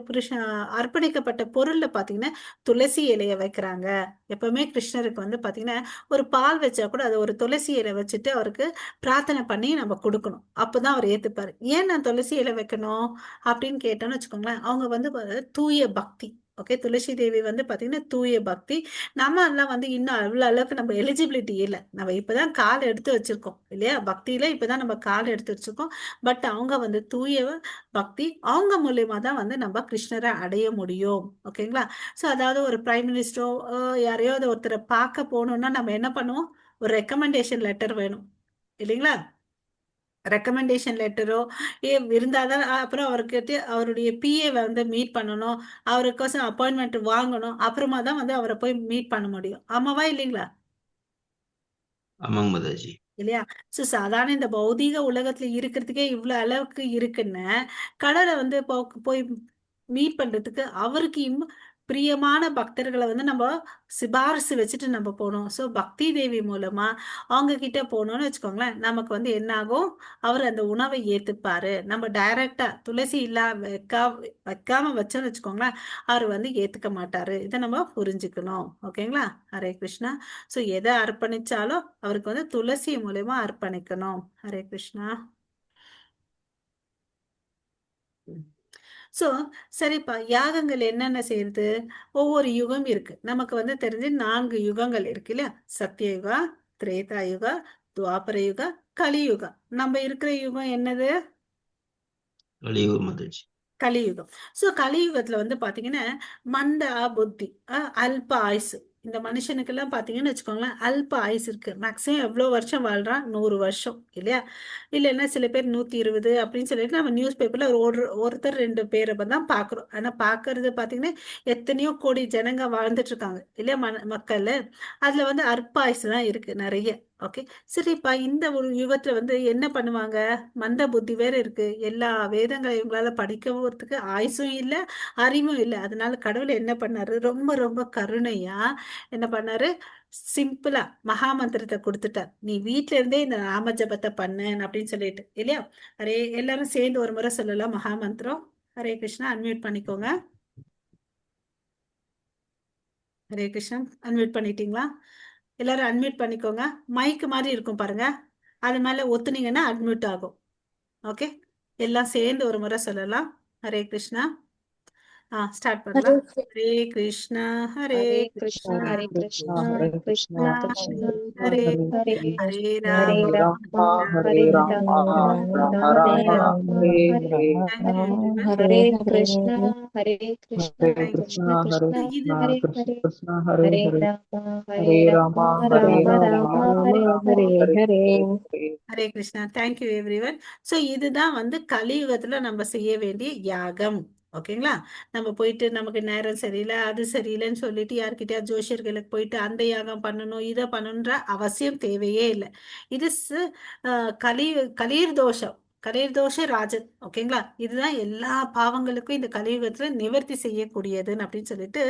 அர்ப்பணிக்கப்பட்ட பொருள்ல பாத்தீங்கன்னா துளசி இலைய வைக்கிறாங்க. எப்பவுமே கிருஷ்ணருக்கு வந்து பாத்தீங்கன்னா ஒரு பால் வச்சா கூட அது ஒரு துளசி இலை வச்சுட்டு அவருக்கு பிரார்த்தனை பண்ணி நம்ம கொடுக்கணும். அப்பதான் அவர் ஏத்துப்பாரு. ஏன் நான் துளசி இலை வைக்கணும் அப்படின்னு கேட்டோம்னு வச்சுக்கோங்களேன், அவங்க வந்து தூய பக்தி. ஓகே, துளசி தேவி வந்து பாத்தீங்கன்னா தூய பக்தி. நம்ம எல்லாம் வந்து இன்னும் அவ்வளவு அளவுக்கு நம்ம எலிஜிபிலிட்டி இல்லை. நம்ம இப்பதான் கால் எடுத்து வச்சிருக்கோம், இல்லையா? பக்தியில இப்பதான் நம்ம கால் எடுத்து வச்சிருக்கோம். பட் அவங்க வந்து தூய பக்தி, அவங்க மூலியமா தான் வந்து நம்ம கிருஷ்ணரை அடைய முடியும். ஓகேங்களா? ஸோ அதாவது ஒரு பிரைம் மினிஸ்டரோ யாரையாவது ஒருத்தரை பார்க்க போகணும்னா நம்ம என்ன பண்ணுவோம், ஒரு ரெக்கமெண்டேஷன் லெட்டர் வேணும், இல்லைங்களா? ரெக்கமெண்டேஷன் லெட்டரோ இருந்தாதான் அப்புறம் அவர்கிட்ட அவருடைய பிஏ வந்து மீட் பண்ணணும், அவருக்கோசம் அப்பாயின்மெண்ட் வாங்கணும், அப்புறமா தான் வந்து அவரை போய் மீட் பண்ண முடியும். ஆமாவா இல்லைங்களா? ஆமாங்க மாதாஜி. இல்லையா? சோ சாதாரண இந்த பௌதீக உலகத்துல இருக்கிறதுக்கே இவ்வளவு அளவுக்கு இருக்குன்னு கடலை வந்து போய் மீட் பண்றதுக்கு அவருக்கு பிரியமான பக்தர்களை வந்து நம்ம சிபாரிசு வச்சுட்டு நம்ம போனோம். ஸோ பக்தி தேவி மூலமா அவங்க கிட்ட போனோம்னு வச்சுக்கோங்களேன், நமக்கு வந்து என்ன ஆகும், அவர் அந்த உணவை ஏத்துப்பாரு. நம்ம டைரக்டா துளசி வைக்காம வச்சோம்னு வச்சுக்கோங்களேன், அவர் வந்து ஏத்துக்க மாட்டாரு. இதை நம்ம புரிஞ்சுக்கணும். ஓகேங்களா? ஹரே கிருஷ்ணா. ஸோ எதை அர்ப்பணிச்சாலும் அவருக்கு வந்து துளசி மூலமா அர்ப்பணிக்கணும். ஹரே கிருஷ்ணா. சோ சரிப்பா, யாகங்கள் என்னென்ன செய்யுது? ஒவ்வொரு யுகம் இருக்கு. நமக்கு வந்து தெரிஞ்சு 4 யுகங்கள் இருக்கு, இல்லையா? சத்தியயுகா, திரேதா யுகா, துவாபர யுகா, கலியுகா. நம்ம இருக்கிற யுகம் என்னது? கலியுக மாதாஜி. கலியுகம். ஸோ கலியுகத்துல வந்து பாத்தீங்கன்னா மந்த புத்தி, அல்ப ஆயுசு. இந்த மனுஷனுக்கெல்லாம் பாத்தீங்கன்னு வச்சுக்கோங்களேன், அல்ப ஆயுசு இருக்கு. மேக்ஸிமம் எவ்வளவு வருஷம் வாழ்றான்? 100 வருஷம் இல்லையா? இல்லைன்னா சில பேர் 120 அப்படின்னு சொல்லிட்டு நம்ம நியூஸ் பேப்பர்ல ஒருத்தர் 2 பேரை தான் பாக்குறோம். ஆனா பாக்குறது பாத்தீங்கன்னா எத்தனையோ கோடி ஜனங்க வாழ்ந்துட்டு இருக்காங்க இல்லையா? மக்கள் அதுல வந்து அற்ப ஆயுசு தான் இருக்கு நிறைய. ஓகே, சரிப்பா. இந்த ஒரு யுகத்துல வந்து என்ன பண்ணுவாங்க? மந்த புத்தி வேற இருக்கு. எல்லா வேதங்களை இவங்களால படிக்கிறதுக்கு ஆயுசும் இல்லை, அறிவும் இல்லை. அதனால கடவுள் என்ன பண்ணாரு? ரொம்ப ரொம்ப கருணையா என்ன பண்ணாரு? சிம்பிளா மகாமந்திரத்தை கொடுத்துட்டார். நீ வீட்ல இருந்தே இந்த நாம ஜபத்தை பண்ணு அப்படின்னு சொல்லிட்டு இல்லையா? அரே, எல்லாரும் சேர்ந்து ஒரு முறை சொல்லலாம் மகாமந்திரம். ஹரே கிருஷ்ணா. அன்மியூட் பண்ணிக்கோங்க. ஹரே கிருஷ்ணா. அன்மியூட் பண்ணிட்டீங்களா? எல்லாரும் அன்மியூட் பண்ணிக்கோங்க. மைக் மாதிரி இருக்கும் பாருங்க, அது மேல ஒத்துனீங்கன்னா அட்மிட் ஆகும். ஓகே, எல்லாம் சேர்ந்து ஒரு முறை சொல்லலாம். ஹரே கிருஷ்ணா. ஸ்டார்ட் ஹரே பண்ணலாம். Krishna. Hare Krishna Hare Hare Krishna Krishna, Hare Krishna, Krishna Krishna Krishna Krishna, Hare Hare Hare, Hare, Hare Hare Rama Rama, Rama Hare Rama Rama, Rama Hare Rama, Hare. Hare Hare Hare. Thank you everyone. Hare Hare Hare. Krishna, Hare Krishna, Thank you. Krishna So, Krishna, இது Hare Krishna Hare, Krishna Hare Hare Hare Rama, Hare Hare Rama Rama, Hare Rama Rama Rama, Rama Hare Rama Hare. Hare Hare Hare Krishna. Thank you everyone. So இதுதான் வந்து கலியுகத்துல நம்ம செய்ய வேண்டிய யாகம். ஓகேங்களா? நம்ம போயிட்டு நமக்கு நேரம் சரியில்லை, அது சரியில்லைன்னு சொல்லிட்டு யார்கிட்டயா ஜோஷியர்களுக்கு போயிட்டு அந்த யாகம் பண்ணணும், இதை பண்ணணுன்ற அவசியம் தேவையே இல்லை. இது கலி கலீர் தோஷம், கலீர் தோஷ ராஜன். ஓகேங்களா? இதுதான் எல்லா பாவங்களுக்கும் இந்த கலியுகத்துல நிவர்த்தி செய்யக்கூடியதுன்னு அப்படின்னு சொல்லிட்டு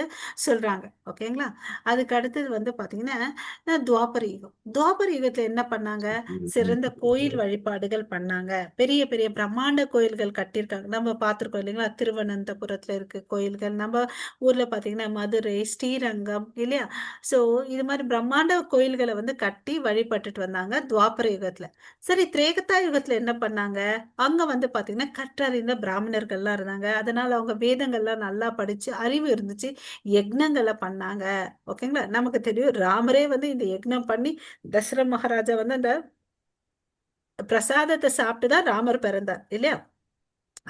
சொல்றாங்க. ஓகேங்களா? அதுக்கு அடுத்தது வந்து பாத்தீங்கன்னா துவாபர யுகம். துவாபர யுகத்துல என்ன பண்ணாங்க? சிறந்த கோயில் வழிபாடுகள் பண்ணாங்க. பெரிய பெரிய பிரம்மாண்ட கோயில்கள் கட்டியிருக்காங்க. நம்ம பார்த்திருக்கோம் இல்லைங்களா? திருவனந்தபுரத்துல இருக்கு கோயில்கள். நம்ம ஊர்ல பாத்தீங்கன்னா மதுரை, ஸ்ரீரங்கம் இல்லையா? சோ இது மாதிரி பிரம்மாண்ட கோயில்களை வந்து கட்டி வழிபட்டுட்டு வந்தாங்க துவாபர யுகத்துல. சரி, திரேகதா யுகத்துல என்ன பண்ணாங்க? அங்க வந்து பாத்தீங்கன்னா கற்றறிந்த பிராமணர்கள்லாம் இருந்தாங்க. அதனால அவங்க வேதங்கள்லாம் நல்லா படிச்சு அறிவு இருந்துச்சு, யக்னங்களை பண்ணாங்க. ஓகேங்களா? நமக்கு தெரியும் ராமரே வந்து இந்த யக்னம் பண்ணி தசரத மகாராஜா வந்து அந்த பிரசாதத்தை சாப்பிட்டுதான் ராமர் பிறந்தார் இல்லையா?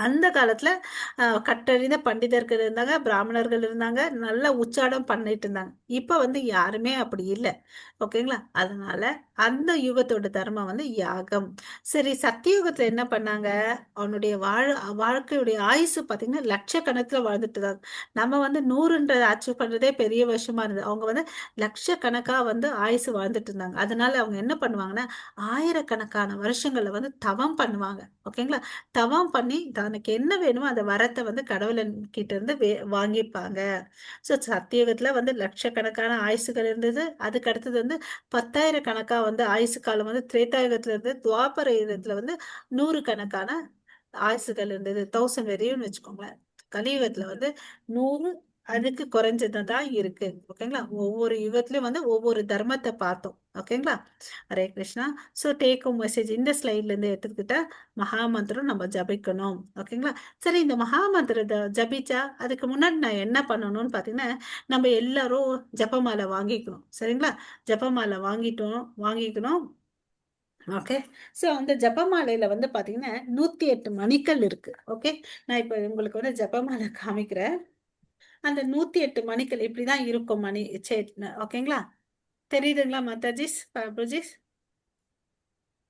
அந்த காலத்துல கற்றறிந்த பண்டிதர்கள் இருந்தாங்க, பிராமணர்கள் இருந்தாங்க, நல்ல உச்சாடம் பண்ணிட்டு இருந்தாங்க. இப்ப வந்து யாருமே அப்படி இல்லை. ஓகேங்களா? அதனால அந்த யுகத்தோட தர்மம் வந்து யாகம். சரி, சத்தியுகத்துல என்ன பண்ணாங்க? அவனுடைய வாழ்க்கையுடைய ஆயுசு பாத்தீங்கன்னா லட்சக்கணக்கில் வாழ்ந்துட்டு இருந்தாங்க. நம்ம வந்து 100ன்றதை அச்சீவ் பண்றதே பெரிய விஷயமா இருந்தது. அவங்க வந்து லட்சக்கணக்கா வந்து ஆயுசு வாழ்ந்துட்டு இருந்தாங்க. அதனால அவங்க என்ன பண்ணுவாங்கன்னா ஆயிரக்கணக்கான வருஷங்களை வந்து தவம் பண்ணுவாங்க. ஓகேங்களா? தவம் பண்ணி தனக்கு என்ன வேணுமோ அந்த வரத்தை வந்து கடவுளன் கிட்ட இருந்து வாங்கிப்பாங்க. ஸோ சத்தியுகத்துல வந்து லட்சக்கணக்கான ஆயுசுகள் இருந்தது. அதுக்கு அடுத்தது வந்து 10,000 கணக்கா வந்து ஆயுசு காலம் வந்து திரேதாயுகத்துல இருந்து. துவாபர யுகத்துல வந்து 100 கணக்கான ஆயுசுகள் இருந்தது. 1000 வரையும் வச்சுக்கோங்களேன். கலியுகத்துல வந்து 100 அதுக்கு குறைஞ்சதுதான் இருக்கு. ஓகேங்களா? ஒவ்வொரு யுகத்திலயும் வந்து ஒவ்வொரு தர்மத்தை பார்த்தோம். ஓகேங்களா? Hare Krishna. So take home message இந்த ஸ்லைட்ல இருந்து எடுத்துக்கிட்ட மகாமந்திரம் நம்ம ஜபிக்கணும். ஓகேங்களா? சரி, இந்த மகாமந்திரத்தை ஜபிச்சா அதுக்கு முன்னாடி நான் என்ன பண்ணணும்னு பாத்தீங்கன்னா, நம்ம எல்லாரும் ஜபமாலை வாங்கிக்கணும். சரிங்களா? ஜபமாலை வாங்கிக்கணும். ஓகே. ஸோ அந்த ஜபமாலையில வந்து பாத்தீங்கன்னா 108 மணிகள் இருக்கு. ஓகே, நான் இப்ப உங்களுக்கு வந்து ஜபமாலை காமிக்கிறேன். அந்த 108 மணிகள் இப்படிதான் இருக்கும் மணி. சரி, ஓகேங்களா? தெரியுதுங்களா மாதாஜிஸ், பிரபுஜிஸ்?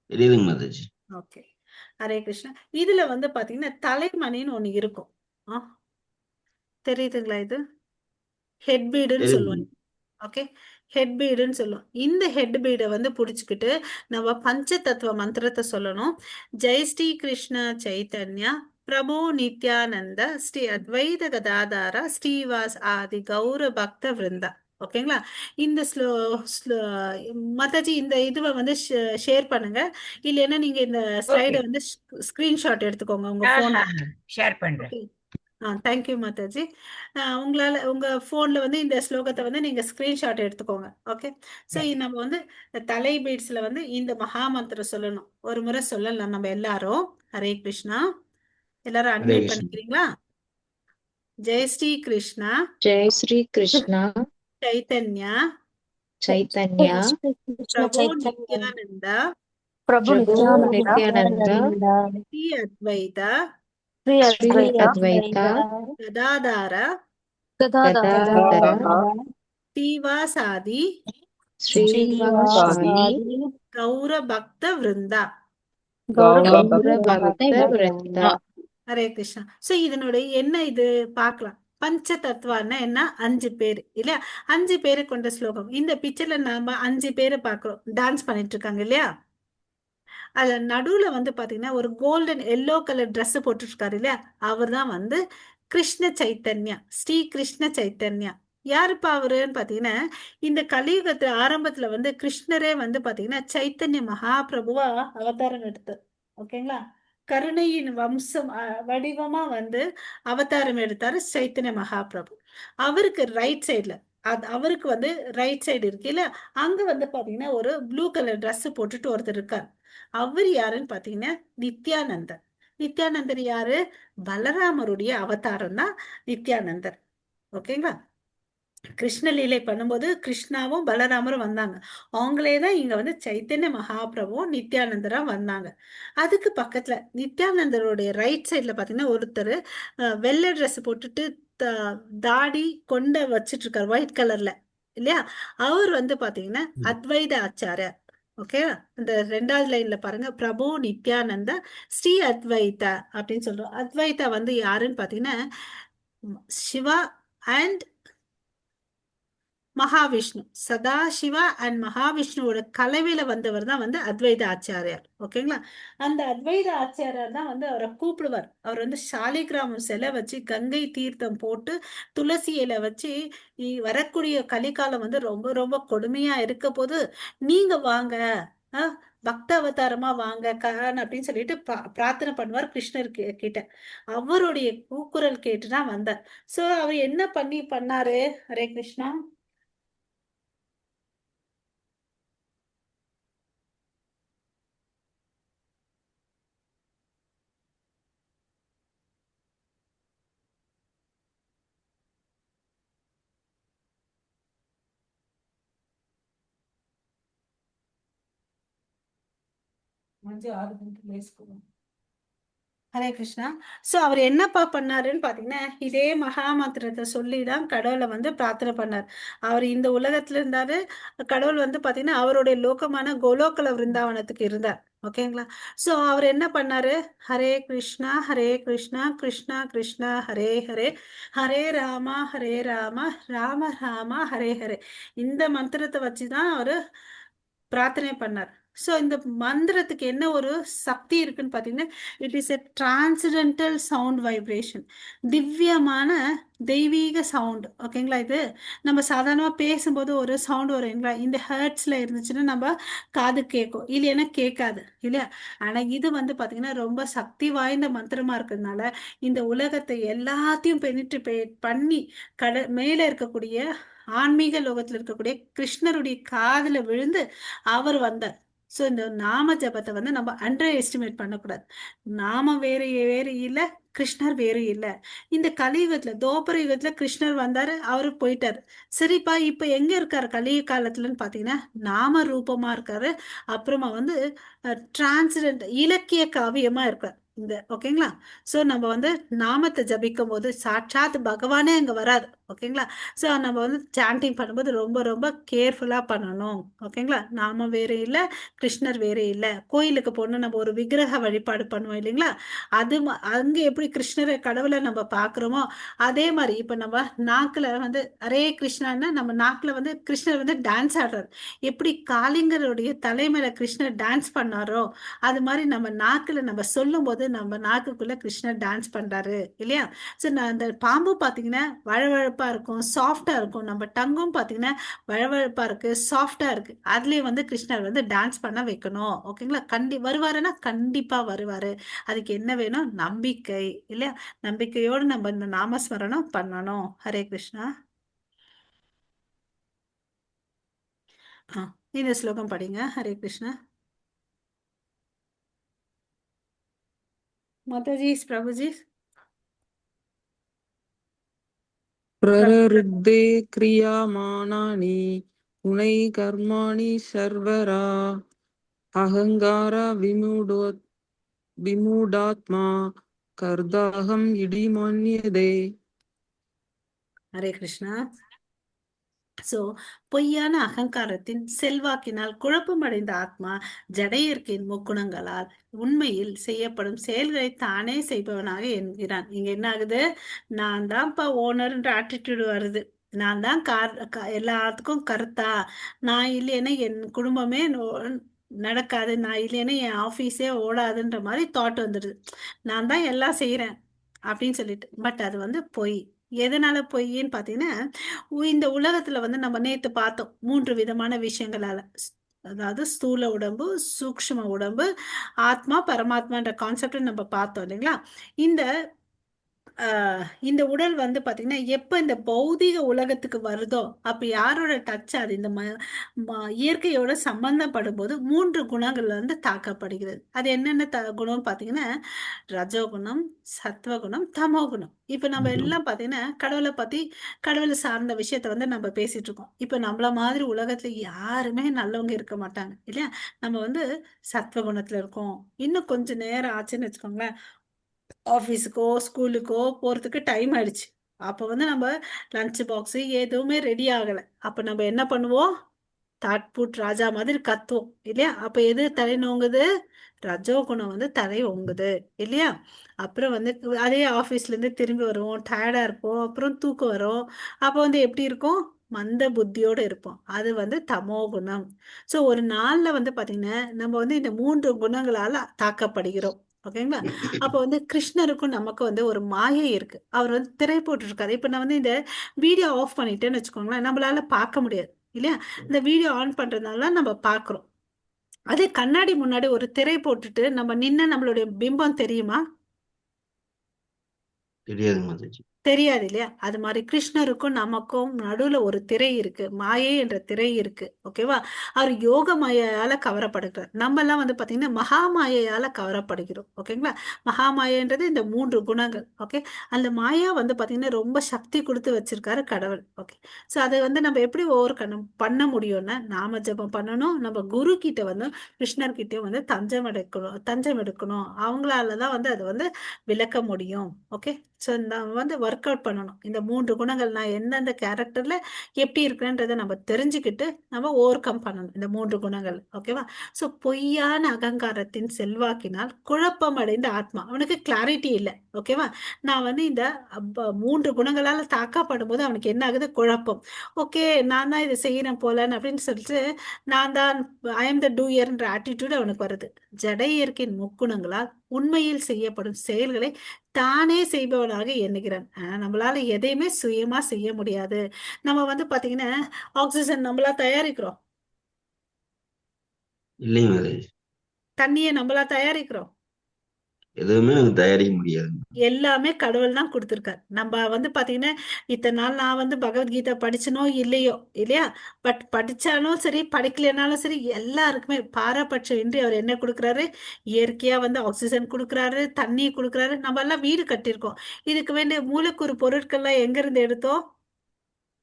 தெரியுதுங்க மாதாஜி. ஓகே. ஹரே கிருஷ்ணா. இதுல வந்து பாத்தீங்கன்னா தலைமணின்னு ஒண்ணு இருக்கும். தெரியுதுங்களா? இது ஹெட் பீடுன்னு சொல்லுவோம். தெரியுதுங்க. ஓகே, ஹெட் பீடுன்னு சொல்லுவோம். இந்த ஹெட் பீடை வந்து புடிச்சுக்கிட்டு நம்ம பஞ்ச தத்துவ மந்திரத்தை சொல்லணும். ஜெய் ஸ்ரீ கிருஷ்ண சைத்தன்யா பிரபு நித்யானந்த ஸ்ரீ அத்வைத கதாதாரா ஸ்ரீவாஸ் ஆதி கௌர பக்த விருந்தா. ஓகேங்களா? இந்த மாதாஜி இந்த இதுவை வந்து ஷேர் பண்ணுங்க. இல்லைன்னா நீங்க இந்த ஸ்லைடை ஓகே. வந்து ஸ்கிரீன்ஷாட் எடுத்துக்கோங்க உங்க போன்ல. ஷேர் பண்றேன். ஓகே. தேங்க்யூ மாதாஜி. உங்களால உங்க போன்ல வந்து இந்த ஸ்லோகத்தை வந்து நீங்க ஸ்கிரீன்ஷாட் எடுத்துக்கோங்க. ஓகே. ஸோ நம்ம வந்து தலை பீட்ஸ்ல வந்து இந்த மகாமந்திரம் சொல்லணும். ஒரு முறை சொல்லலாம் நம்ம எல்லாரும். ஹரே கிருஷ்ணா. எல்லாரும் ஹரே அன்மியூட் கிருஷ்ணா. பண்ணிக்கிறீங்களா? Jai Sri Krishna Jai Sri Krishna, Chaitanya Chaitanya, Sri Krishna பிரபு சைத்தன்யா நித்யானந்தா பிரபு Prabhu Nithyananda Nityananda, Sri Advaita Sri Sri Advaita Advaita கதாதார Gadadhara தீவாசாதி Srivasadi Gaura பக்த விருந்தா. Gaura Bhakta Vrinda. Hare Krishna. So இதனுடைய என்ன இது பார்க்கலாம். பஞ்ச தத்துவான்னா என்ன? 5 பேர் இல்லையா? 5 பேரை கொண்ட ஸ்லோகம். இந்த பிக்சர்ல நாம 5 பேரை பார்க்கிறோம், டான்ஸ் பண்ணிட்டு இருக்காங்க இல்லையா? அதுல நடுவுல வந்து பாத்தீங்கன்னா ஒரு கோல்டன் எல்லோ கலர் ட்ரெஸ் போட்டுட்டு இருக்காரு இல்லையா? அவர் தான் வந்து கிருஷ்ண சைத்தன்யா, ஸ்ரீ கிருஷ்ண சைத்தன்யா. யாருப்பா அவருன்னு பாத்தீங்கன்னா, இந்த கலியுகத்து ஆரம்பத்துல வந்து கிருஷ்ணரே வந்து பாத்தீங்கன்னா சைத்தன்ய மகாபிரபுவா அவதாரம் எடுத்தார். ஓகேங்களா? கருணையின் வம்சம் வடிவமா வந்து அவதாரம் எடுத்தாரு சைத்தன்ய மகாபிரபு. அவருக்கு ரைட் சைடுல அவருக்கு வந்து ரைட் சைடு இருக்கு இல்ல, அங்க வந்து பாத்தீங்கன்னா ஒரு ப்ளூ கலர் ட்ரெஸ் போட்டுட்டு ஒருத்தர் இருக்கார். அவர் யாருன்னு பாத்தீங்கன்னா நித்யானந்தர். நித்யானந்தர் யாரு? பலராமருடைய அவதாரம் தான் நித்யானந்தர். ஓகேங்களா? கிருஷ்ண லீலை பண்ணும்போது கிருஷ்ணாவும் பலராமரும் வந்தாங்க. அவங்களே தான் இங்க வந்து சைத்தன்ய மகாபிரபுவும் நித்யானந்தரா வந்தாங்க. அதுக்கு பக்கத்துல நித்யானந்தருடைய ரைட் சைட்ல பாத்தீங்கன்னா ஒருத்தர் வெள்ளை ட்ரெஸ் போட்டுட்டு தாடி கொண்ட வச்சிட்டு இருக்காரு ஒயிட் கலர்ல இல்லையா? அவர் வந்து பாத்தீங்கன்னா அத்வைத ஆச்சாரியார். ஓகே, இந்த 2வது லைன்ல பாருங்க, பிரபு நித்யானந்த ஸ்ரீ அத்வைதா அப்படின்னு சொல்றோம். அத்வைதா வந்து யாருன்னு பாத்தீங்கன்னா சிவா அண்ட் மகாவிஷ்ணு, சதாசிவா அண்ட் மகாவிஷ்ணுவோட கலவையில வந்தவர் தான் வந்து அத்வைத ஆச்சாரியார். ஓகேங்களா? அந்த அத்வைத ஆச்சாரியார் தான் வந்து அவரை கூப்பிடுவார். அவர் வந்து சாலிகிராமம் சிலை வச்சு கங்கை தீர்த்தம் போட்டு துளசி இலை வச்சு வரக்கூடிய கலிகாலம் வந்து ரொம்ப ரொம்ப கொடுமையா இருக்க போது நீங்க வாங்க, பக்த அவதாரமா வாங்க அப்படின்னு சொல்லிட்டு பிரார்த்தனை பண்ணுவார் கிருஷ்ணர் கிட்ட. அவருடைய கூக்குரல் கேட்டுதான் வந்தார். சோ அவர் என்ன பண்ணாரு? ஹரே கிருஷ்ணா. ஹரே கிருஷ்ணா. சோ அவர் என்னப்பா பண்ணாருன்னு பாத்தீங்கன்னா இதே மகா மந்திரத்தை சொல்லிதான் கடவுளை வந்து பிரார்த்தனை பண்ணார். அவர் இந்த உலகத்துல இருந்தாரு. கடவுள் வந்து பாத்தீங்கன்னா அவருடைய லோகமான கோலோகல விருந்தாவனத்துக்கு இருந்தார். ஓகேங்களா? சோ அவர் என்ன பண்ணாரு? ஹரே கிருஷ்ணா கிருஷ்ணா கிருஷ்ணா ஹரே ஹரே, ஹரே ராமா ராம ராமா ஹரே ஹரே, இந்த மந்திரத்தை வச்சுதான் அவரு பிரார்த்தனை பண்ணார். சோ இந்த மந்திரத்துக்கு என்ன ஒரு சக்தி இருக்குன்னு பாத்தீங்கன்னா, it is a transcendental sound vibration, திவ்யமான தெய்வீக சவுண்ட். ஓகேங்களா? இது நம்ம சாதாரணமா பேசும்போது ஒரு சவுண்ட் வரும், இந்த ஹெர்ட்ஸ்ல இருந்துச்சுன்னா நம்ம காது கேட்கும், இல்லைன்னா கேட்காது இல்லையா? ஆனா இது வந்து பாத்தீங்கன்னா ரொம்ப சக்தி வாய்ந்த மந்திரமா இருக்கிறதுனால இந்த உலகத்தை எல்லாத்தையும் பெனிட்ரேட் பண்ணி மேல இருக்கக்கூடிய ஆன்மீக லோகத்துல இருக்கக்கூடிய கிருஷ்ணருடைய காதுல விழுந்து அவர் வந்தார். சோ இந்த நாம ஜபத்தை வந்து நம்ம அண்டர் எஸ்டிமேட் பண்ணக்கூடாது. நாம வேறு இல்ல, கிருஷ்ணர் வேறு இல்ல. இந்த கலியுகத்துல தோபர யுகத்துல கிருஷ்ணர் வந்தாரு, அவரு போயிட்டாரு. சரிப்பா, இப்ப எங்க இருக்காரு கலியுக காலத்துலன்னு பாத்தீங்கன்னா நாம ரூபமா இருக்காரு. அப்புறமா வந்து டிரான்சிடென்ட் இலக்கிய காவியமா இருக்காரு இந்த. ஓகேங்களா? சோ நம்ம வந்து நாமத்தை ஜபிக்கும் போது சாட்சாத் பகவானே அங்க வராது. ஓகேங்களா? சோ நம்ம வந்து சாண்டிங் பண்ணும்போது ரொம்ப ரொம்ப கேர்ஃபுல்லா பண்ணணும். ஓகேங்களா? நாம வேற இல்ல, கிருஷ்ணர் வேற இல்ல. கோயிலுக்கு போனா நம்ம ஒரு விக்கிரக வழிபாடு பண்ணுவோம் இல்லைங்களா? அங்க எப்படி கிருஷ்ணரை கடவுளை நம்ம பாக்குறோமோ அதே மாதிரி இப்ப நம்ம நாக்குல வந்து ஹரே கிருஷ்ணான்னா நம்ம நாக்குல வந்து கிருஷ்ணர் வந்து டான்ஸ் ஆடுறாரு. எப்படி காளிங்கருடைய தலைமையில கிருஷ்ணர் டான்ஸ் பண்ணாரோ அது மாதிரி நம்ம நாக்குல நம்ம சொல்லும் போது நம்ம நாக்குக்குள்ள கிருஷ்ணர் டான்ஸ் பண்றாரு இல்லையா? சோ அந்த பாம்பு பாத்தீங்கன்னா வழவழப்பா இருக்கும், சாஃப்டா இருக்கும். நம்ம டங்கும் பாத்தீங்கன்னா வழவழப்பா இருக்கு, சாஃப்டா இருக்கு. அதுலயே வந்து கிருஷ்ணர் வந்து டான்ஸ் பண்ண வைக்கணும். ஓகேங்களா? வருவாருன்னா கண்டிப்பா வருவாரு. அதுக்கு என்ன வேணும்? நம்பிக்கை இல்லையா? நம்பிக்கையோடு நம்ம இந்த நாமஸ்மரணம் பண்ணணும். ஹரே கிருஷ்ணா. இந்த ஸ்லோகம் படிங்க. ஹரே கிருஷ்ணா. மாதாஜி, பிரபுஜி. பிரருத்தே கிரியமானானி குணை கர்மாணி சர்வரா அகங்கார விமூடாத்மா கர்தாகம் இடி மன்யதே. ஹரே கிருஷ்ணா. சோ பொய்யான அகங்காரத்தின் செல்வாக்கினால் குழப்பமடைந்த ஆத்மா ஜடையர்க்கின் முக்குணங்களால் உண்மையில் செய்யப்படும் செயல்களை தானே செய்பவனாக என்கிறான். இங்க என்ன ஆகுது? நான் தான்ப்பா ஓனர்ன்ற ஆட்டிடியூடு வருது. நான் தான் எல்லாத்துக்கும் கருத்தா, நான் இல்லைன்னா என் குடும்பமே நடக்காது, நான் இல்லைன்னா என் ஆபீஸே ஓடாதுன்ற மாதிரி தாட் வந்துடுது. நான் தான் எல்லாம் செய்யறேன் அப்படின்னு சொல்லிட்டு. பட் அது வந்து பொய். எதனால பொய்ன்னு பாத்தீங்கன்னா, இந்த உலகத்துல வந்து நம்ம நேத்து பார்த்தோம் 3 விதமான விஷயங்களால. அதாவது ஸ்தூல உடம்பு, சூக்ஷ்ம உடம்பு, ஆத்மா, பரமாத்மான்ற கான்செப்ட் நம்ம பார்த்தோம் இல்லைங்களா? இந்த இந்த உடல் வந்து பாத்தீங்கன்னா எப்ப இந்த பௌதிக உலகத்துக்கு வருதோ அப்ப யாரோட டச் அது இந்த இயற்கையோட சம்பந்தப்படும் போது 3 குணங்கள் வந்து தாக்கப்படுகிறது. அது என்னென்ன குணம் பாத்தீங்கன்னா, ரஜோகுணம், சத்வகுணம், தமோகுணம். இப்ப நம்ம எல்லாம் பாத்தீங்கன்னா கடவுளை பத்தி, கடவுளை சார்ந்த விஷயத்த வந்து நம்ம பேசிட்டு இருக்கோம். இப்ப நம்மள மாதிரி உலகத்துல யாருமே நல்லவங்க இருக்க மாட்டாங்க இல்லையா? நம்ம வந்து சத்வகுணத்துல இருக்கோம். இன்னும் கொஞ்சம் நேரம் ஆச்சுன்னு வச்சுக்கோங்களேன், ஆஃபீஸுக்கோ ஸ்கூலுக்கோ போறதுக்கு டைம் ஆயிடுச்சு. அப்ப வந்து நம்ம லஞ்ச் பாக்ஸ் எதுவுமே ரெடி ஆகல. அப்ப நம்ம என்ன பண்ணுவோம்? தாட்புட் ராஜா மாதிரி கத்துவோம் இல்லையா? அப்ப எது தலை நோங்குது? ரஜோகுணம் வந்து தலை ஓங்குது இல்லையா? அப்புறம் வந்து அதே ஆபீஸ்ல இருந்து திரும்பி வருவோம், டயர்டா இருப்போம், அப்புறம் தூக்கம் வரும். அப்ப வந்து எப்படி இருக்கும்? மந்த புத்தியோட இருப்போம். அது வந்து தமோ குணம். சோ ஒரு நாள்ல வந்து பாத்தீங்கன்னா நம்ம வந்து இந்த 3 குணங்களால தாக்கப்படுகிறோம். ஓகேங்களா? அப்ப வந்து கிருஷ்ணருக்கும் நமக்கு வந்து ஒரு மாயை இருக்கு. அவர் வந்து திரை போட்டுருக்காரு. இப்ப நான் வந்து இந்த வீடியோ ஆஃப் பண்ணிட்டேன்னு வச்சுக்கோங்களேன், நம்மளால பார்க்க முடியாது இல்லையா? இந்த வீடியோ ஆன் பண்றதுனால நம்ம பார்க்கிறோம். அதே கண்ணாடி முன்னாடி ஒரு திரை போட்டுட்டு நம்ம நின்ன நம்மளுடைய பிம்பம் தெரியுமா? தெரியாது மாதாஜி. தெரியாது இல்லையா? அது மாதிரி கிருஷ்ணருக்கும் நமக்கும் நடுவுல ஒரு திரை இருக்கு, மாயை என்ற திரை இருக்கு. ஓகேவா? அவர் யோக மாயையால கவரப்படுகிறார். நம்ம எல்லாம் வந்து பாத்தீங்கன்னா மகா மாயையால கவரப்படுகிறோம். ஓகேங்களா? மகா மாயன்றது இந்த 3 குணங்கள். ஓகே, அந்த மாயா வந்து பாத்தீங்கன்னா ரொம்ப சக்தி கொடுத்து வச்சிருக்காரு கடவுள். ஓகே, சோ அதை வந்து நம்ம எப்படி ஓவர் பண்ண முடியும்னா, நாம ஜெபம் பண்ணணும். நம்ம குரு கிட்ட வந்து கிருஷ்ணர் கிட்ட வந்து தஞ்சம் எடுக்கணும். அவங்களாலதான் வந்து அது வந்து விளக்க முடியும். ஓகே, ஸோ நம்ம வந்து ஒர்க் அவுட் பண்ணணும். இந்த 3 குணங்கள் நான் எந்தெந்த கேரக்டர்ல எப்படி இருக்கிறேன்றதை நம்ம தெரிஞ்சுக்கிட்டு நம்ம ஓவர் கம் பண்ணணும் இந்த 3 குணங்கள். ஓகேவா? ஸோ பொய்யான அகங்காரத்தின் செல்வாக்கினால் குழப்பம் அடைந்த ஆத்மா, அவனுக்கு கிளாரிட்டி இல்லை. ஓகேவா? நான் வந்து இந்த 3 குணங்களால தாக்கப்படும் போது அவனுக்கு என்ன ஆகுது? குழப்பம். ஓகே, நான் தான் இதை செய்யறேன் போலன்னு அப்படின்னு சொல்லிட்டு நான் தான் ஐ எம் த டூயர்ன்ற ஆட்டிடியூட் அவனுக்கு வருது. ஜட இயற்கையின் முக்குணங்களால் உண்மையில் செய்யப்படும் செயல்களை தானே செய்பவனாக எண்ணுகிறான். நம்மளால எதையுமே சுயமா செய்ய முடியாது. நம்ம வந்து பாத்தீங்கன்னா ஆக்சிஜன் நம்மளா தயாரிக்கிறோம், இல்லைங்க மாதாஜி. தண்ணியை நம்மளா தயாரிக்கிறோம். எதுவுமே நாங்க தயாரிக்க முடியாது. எல்லாமே கடவுள் தான் கொடுத்திருக்காரு. நம்ம வந்து பாத்தீங்கன்னா இத்தனை நாள் நான் வந்து பகவத்கீதை படிச்சனோ இல்லையோ இல்லையா, பட் படிச்சாலும் சரி படிக்கலைனாலும் சரி எல்லாருக்குமே பாரபட்சம் இன்றி அவர் என்ன கொடுக்குறாரு? இயற்கையா வந்து ஆக்சிஜன் கொடுக்குறாரு, தண்ணி கொடுக்குறாரு. நம்ம எல்லாம் வீடு கட்டியிருக்கோம். இதுக்கு வேண்டிய மூலக்கூறு பொருட்கள்லாம் எங்க இருந்து எடுத்தோம்?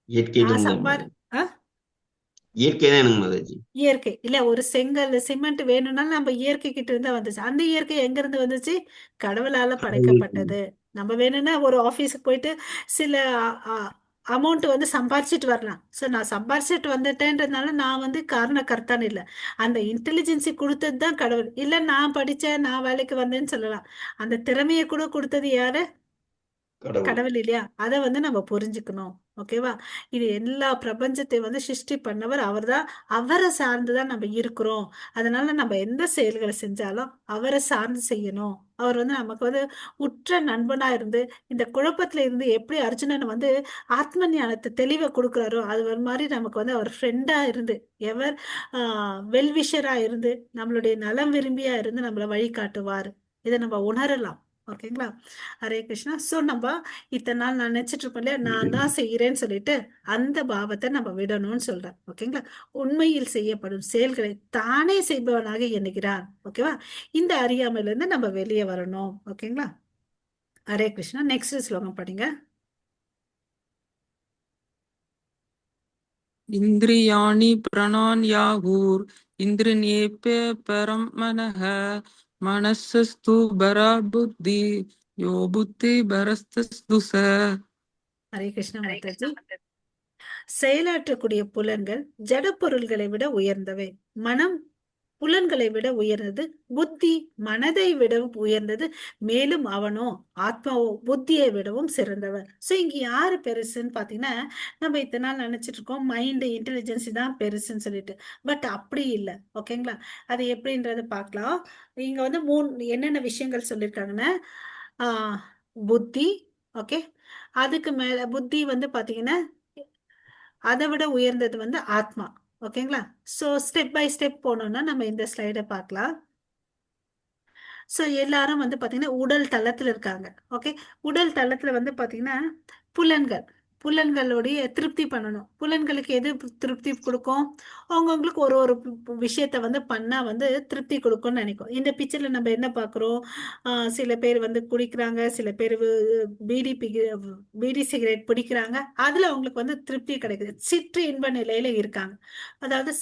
இயற்கை நான் தான் சம்பார் மாதாஜி. இயற்கை தான் எனக்கு மாதாஜி. இயற்கை இல்ல, ஒரு செங்கல் சிமெண்ட் வேணும்னாலும் நம்ம இயற்கை கிட்ட இருந்தா வந்துச்சு. அந்த இயற்கை எங்க இருந்து வந்துச்சு? கடவுளால படைக்கப்பட்டது. நம்ம வேணும்னா ஒரு ஆபீஸுக்கு போயிட்டு சில அமௌண்ட் வந்து சம்பாரிச்சிட்டு வரலாம். சோ நான் சம்பாரிச்சிட்டு வந்துட்டேன்றதுனால நான் வந்து காரணக்கர்த்தான்னு இல்லை. அந்த இன்டெலிஜென்சி கொடுத்தது தான் கடவுள். இல்ல நான் படிச்சேன், நான் வேலைக்கு வந்தேன்னு சொல்லலாம். அந்த திறமையை கூட கொடுத்தது யாரு? கடவுள். கடவுள் இல்லையா? அதை வந்து நம்ம புரிஞ்சுக்கணும். ஓகேவா? இது எல்லா பிரபஞ்சத்தை வந்து சிருஷ்டி பண்ணவர் அவர்தான். அவரை சார்ந்துதான் நம்ம இருக்கிறோம். அதனால நம்ம எந்த செயல்களை செஞ்சாலும் அவரை சார்ந்து செய்யணும். அவர் வந்து நமக்கு வந்து உற்ற நண்பனா இருந்து இந்த குழப்பத்துல இருந்து எப்படி அர்ஜுனன் வந்து ஆத்ம ஞானத்தை தெளிவை கொடுக்குறாரோ அது ஒரு மாதிரி நமக்கு வந்து அவர் ஃப்ரெண்டா இருந்து, எவர் வெல்விஷரா இருந்து, நம்மளுடைய நலம் விரும்பியா இருந்து நம்மளை வழி காட்டுவார். இதை நம்ம உணரலாம். ஓகேங்களா? ஹரே கிருஷ்ணா. சோ நம்ம இத்தனை நாள் நான் நினைச்சிட்டு இருப்பேன் இல்லையா, நான் தான் செய்யறேன்னு சொல்லிட்டு அந்த பாவத்தை நம்ம விடணும்னு சொல்றேன். ஓகேங்களா? உண்மையில் செய்யப்படும் செயல்களை தானே செய்பவனாக எண்ணுகிறான். ஓகேவா? இந்த அறியாமையில இருந்து நம்ம வெளியே வரணும். ஓகேங்களா? ஹரே கிருஷ்ணா. நெக்ஸ்ட் ஸ்லோகம் படிங்க. இந்திரியாணி பிராணான்யாஹுர் இந்திரியேப்ய பரம் மனஹ மனசஸ்து பரா புத்தி यो बुद्धिभ्रष्टस्नुष ஹரே கிருஷ்ணா மாதாஜி. செயலாற்றக்கூடிய புலன்கள் ஜட பொருள்களை விட உயர்ந்தவை. மனம் புலன்களை விட உயர்ந்தது. புத்தி மனதை விடவும் உயர்ந்தது. மேலும் அவனோ ஆத்மாவோ புத்தியை விடவும் சிறந்தவன். சோ இங்க யாரு பெருசுன்னு பாத்தீங்கன்னா, நம்ம இத்தனை நாள் நினைச்சிட்டு இருக்கோம் மைண்ட் இன்டெலிஜென்ஸ் தான் பெருசுன்னு சொல்லிட்டு. பட் அப்படி இல்லை. ஓகேங்களா? அது எப்படின்றத பார்க்கலாம். இங்க வந்து என்னென்ன விஷயங்கள் சொல்லியிருக்காங்கன்னா, ஆஹ் புத்தி, ஓகே, அதுக்கு மேல புத்தி வந்து பாத்தீங்கன்னா அதை விட உயர்ந்தது வந்து ஆத்மா. ஓகேங்களா? சோ ஸ்டெப் பை ஸ்டெப் போனோம்னா நம்ம இந்த ஸ்லைடை பார்க்கலாம். சோ எல்லாரும் வந்து பாத்தீங்கன்னா உடல் தளத்துல இருக்காங்க. ஓகே, உடல் தளத்துல வந்து பாத்தீங்கன்னா புலன்கள், புலன்களுடைய திருப்தி பண்ணணும். புலன்களுக்கு எது திருப்தி கொடுக்கும்? அவங்கவுங்களுக்கு ஒரு ஒரு விஷயத்த வந்து பண்ணா வந்து திருப்தி கொடுக்கும்னு நினைக்கும். இந்த பிக்சர்ல நம்ம என்ன பாக்குறோம்? சில பேர் வந்து குடிக்கிறாங்க, சில பேர் பீடி சிகரெட் பிடிக்கிறாங்க. அதுல அவங்களுக்கு வந்து திருப்தி கிடைக்குது. சிற்று இன்ப நிலையில இருக்காங்க. அதாவது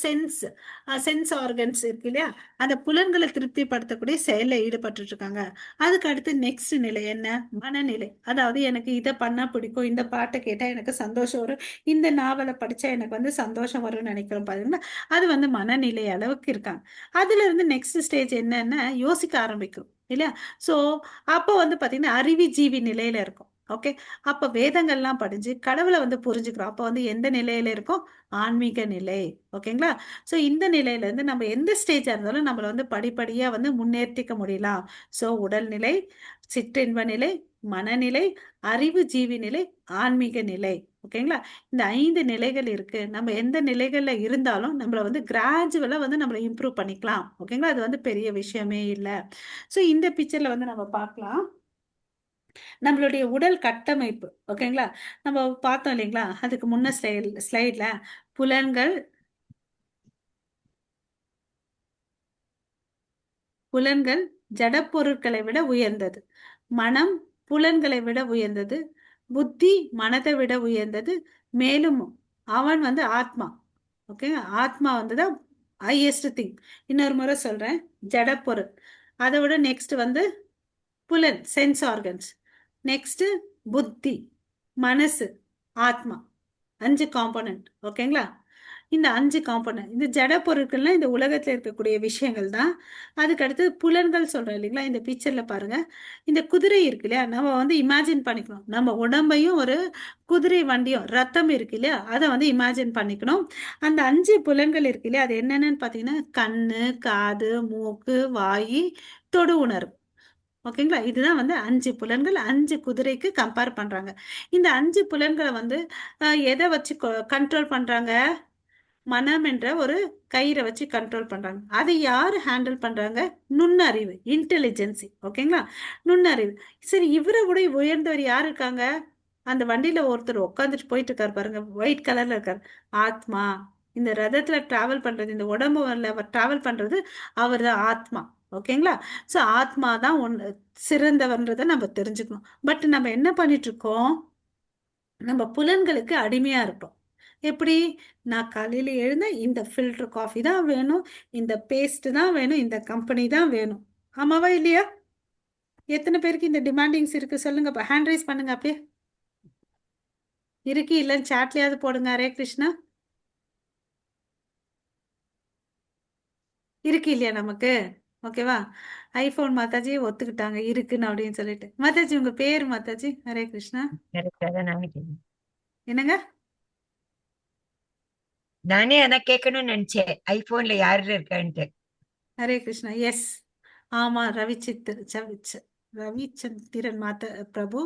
சென்ஸ் ஆர்கன்ஸ் இருக்கு இல்லையா, அந்த புலன்களை திருப்திப்படுத்தக்கூடிய செயல்ல ஈடுபட்டு இருக்காங்க. அதுக்கு அடுத்து நெக்ஸ்ட் நிலை என்ன? மனநிலை. அதாவது எனக்கு இதை பண்ணா பிடிக்கும், இந்த பாட்டை கேட்டா எனக்கு சந்தோஷம் வரும், இந்த நாவலை படிச்சா எனக்கு வந்து சந்தோஷம் வரும்னு நினைக்கிறோம் பாத்தீங்கன்னா, அது வந்து மனநிலை அளவுக்கு இருக்காங்க. அதுல இருந்து நெக்ஸ்ட் ஸ்டேஜ் என்னன்னா யோசிக்க ஆரம்பிக்கும் இல்லையா? சோ அப்போ வந்து பாத்தீங்கன்னா அறிவி ஜீவி நிலையில இருக்கும். ஓகே, அப்ப வேதங்கள்லாம் படிஞ்சு கடவுளை வந்து புரிஞ்சுக்கிறோம். அப்ப வந்து எந்த நிலையில இருக்கும்? ஆன்மீக நிலை. ஓகேங்களா? சோ இந்த நிலையில இருந்து நம்ம எந்த ஸ்டேஜா இருந்தாலும் நம்மள வந்து படிப்படியா வந்து முன்னேற்றிக்க முடியலாம். சோ உடல்நிலை, சிற்றின்ப நிலை, மனநிலை, அறிவு ஜீவி நிலை, ஆன்மீக நிலை. ஓகேங்களா? இந்த 5 நிலைகள் இருக்கு. நம்ம எந்த நிலைகள்ல இருந்தாலும் நம்மள வந்து கிராஜுவலா வந்து நம்மள இம்ப்ரூவ் பண்ணிக்கலாம். ஓகேங்களா? அது வந்து பெரிய விஷயமே இல்லை. சோ இந்த பிக்சர்ல வந்து நம்ம பார்க்கலாம் நம்மளுடைய உடல் கட்டமைப்பு. ஓகேங்களா? நம்ம பார்த்தோம் இல்லைங்களா அதுக்கு முன்ன ஸ்லைட்ல புலன்கள் புலன்கள் ஜட பொருட்களை விட உயர்ந்தது. மனம் புலன்களை விட உயர்ந்தது. புத்தி மனதை விட உயர்ந்தது. மேலும் அவன் வந்து ஆத்மா. ஓகே, ஆத்மா வந்துதான் ஹையஸ்ட் திங். இன்னொரு முறை சொல்றேன், ஜட பொருள். அதை விட நெக்ஸ்ட் வந்து புலன், சென்ஸ் ஆர்கன்ஸ். நெக்ஸ்ட் புத்தி, மனசு, ஆத்மா. 5 காம்போனன்ட். ஓகேங்களா? இந்த 5 காம்போனன்ட், இந்த ஜட பொருட்கள்லாம் இந்த உலகத்துல இருக்கக்கூடிய விஷயங்கள் தான். அதுக்கு அடுத்து புலன்கள் சொல்றோம் இல்லைங்களா? இந்த பிக்சர்ல பாருங்க, இந்த குதிரை இருக்கு இல்லையா, நம்ம வந்து இமேஜின் பண்ணிக்கணும். நம்ம உடம்பையும் ஒரு குதிரை வண்டியும் ரத்தம் இருக்கு இல்லையா, அதை வந்து இமேஜின் பண்ணிக்கணும். அந்த 5 புலன்கள் இருக்கு இல்லையா, அது என்னென்னு பாத்தீங்கன்னா கண்ணு, காது, மூக்கு, வாயு, தொடு உணர்வு. ஓகேங்களா? இதுதான் வந்து 5 புலன்கள். 5 குதிரைக்கு கம்பேர் பண்றாங்க. இந்த 5 புலன்களை வந்து எதை வச்சு கண்ட்ரோல் பண்றாங்க? மனம் என்ற ஒரு கயிறை வச்சு கண்ட்ரோல் பண்றாங்க. அதை யாரு ஹேண்டில் பண்றாங்க? நுண்ணறிவு, இன்டெலிஜென்சி. ஓகேங்களா? நுண்ணறிவு. சரி, இவரை விட உயர்ந்தவர் யாரு இருக்காங்க? அந்த வண்டியில ஒருத்தர் உட்காந்துட்டு போயிட்டு இருக்காரு பாருங்க, ஒயிட் கலர்ல இருக்காரு. ஆத்மா. இந்த ரதத்துல டிராவல் பண்றது, இந்த உடம்புல டிராவல் பண்றது அவர் தான் ஆத்மா. ஓகேங்களா? சோ ஆத்மா தான் சிறந்தவன்றதை நம்ம தெரிஞ்சுக்கணும். பட் நம்ம என்ன பண்ணிட்டு இருக்கோம்? நம்ம புலன்களுக்கு அடிமையா இருப்போம். எப்படி? நான் காலையில எழுந்த இந்த ஃபில்டர் காஃபி தான் வேணும், இந்த பேஸ்ட் தான் வேணும், இந்த கம்பெனி தான் வேணும். ஆமாவா இல்லையா? எத்தனை பேருக்கு இந்த டிமாண்டிங்ஸ் இருக்கு சொல்லுங்க, ஹேண்ட் ரைஸ் பண்ணுங்க. அப்படியே இருக்கு இல்லைன்னு சாட்லயாவது போடுங்க. ஹரே கிருஷ்ணா. இருக்கு இல்லையா நமக்கு? ஓகேவா? ஐபோன் மாதாஜி ஒத்துக்கிட்டாங்க இருக்குன்னு அப்படின்னு சொல்லிட்டு. மாதாஜி உங்க பேர் மாதாஜி? ஹரே கிருஷ்ணா. என்னங்க? நானே அதான் கேட்கணும்னு நினைச்சேன், ஐபோன்ல யாரு இருக்கான்ட்டு. ஹரே கிருஷ்ணா. எஸ், ஆமா, ரவிச்சந்திரன் பிரபு,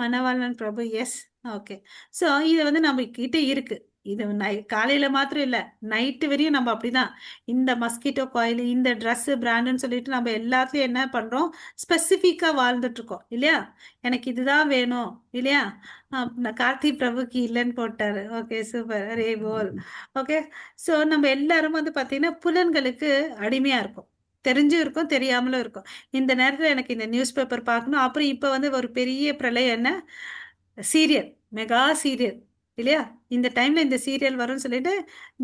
மணவாளன் பிரபு. எஸ். ஓகே. ஸோ இது வந்து நம்ம கிட்ட இருக்கு. இது காலையில மாத்திரம் இல்ல, நைட்டு வரையும் நம்ம அப்படிதான். இந்த மஸ்கிட்டோ காயில், இந்த ட்ரெஸ் பிராண்டுன்னு சொல்லிட்டு நம்ம எல்லாத்துலயும் என்ன பண்றோம்? ஸ்பெசிஃபிக்கா வாழ்ந்துட்டு இருக்கோம் இல்லையா? எனக்கு இதுதான் வேணும் இல்லையா? கார்த்தி பிரபுக்கு இல்லைன்னு போட்டாரு. Okay, super. அரே போல். ஓகே. ஸோ நம்ம எல்லாரும் வந்து பாத்தீங்கன்னா புலன்களுக்கு அடிமையா இருக்கும். தெரிஞ்சும் இருக்கும், தெரியாமலும் இருக்கும். இந்த நேரத்துல எனக்கு இந்த நியூஸ் பேப்பர் பார்க்கணும். அப்புறம் இப்ப வந்து ஒரு பெரிய பிரளயம் என்ன? சீரியல், மெகா சீரியல் இல்லையா? இந்த டைம்ல இந்த சீரியல் வரும்னு சொல்லிட்டு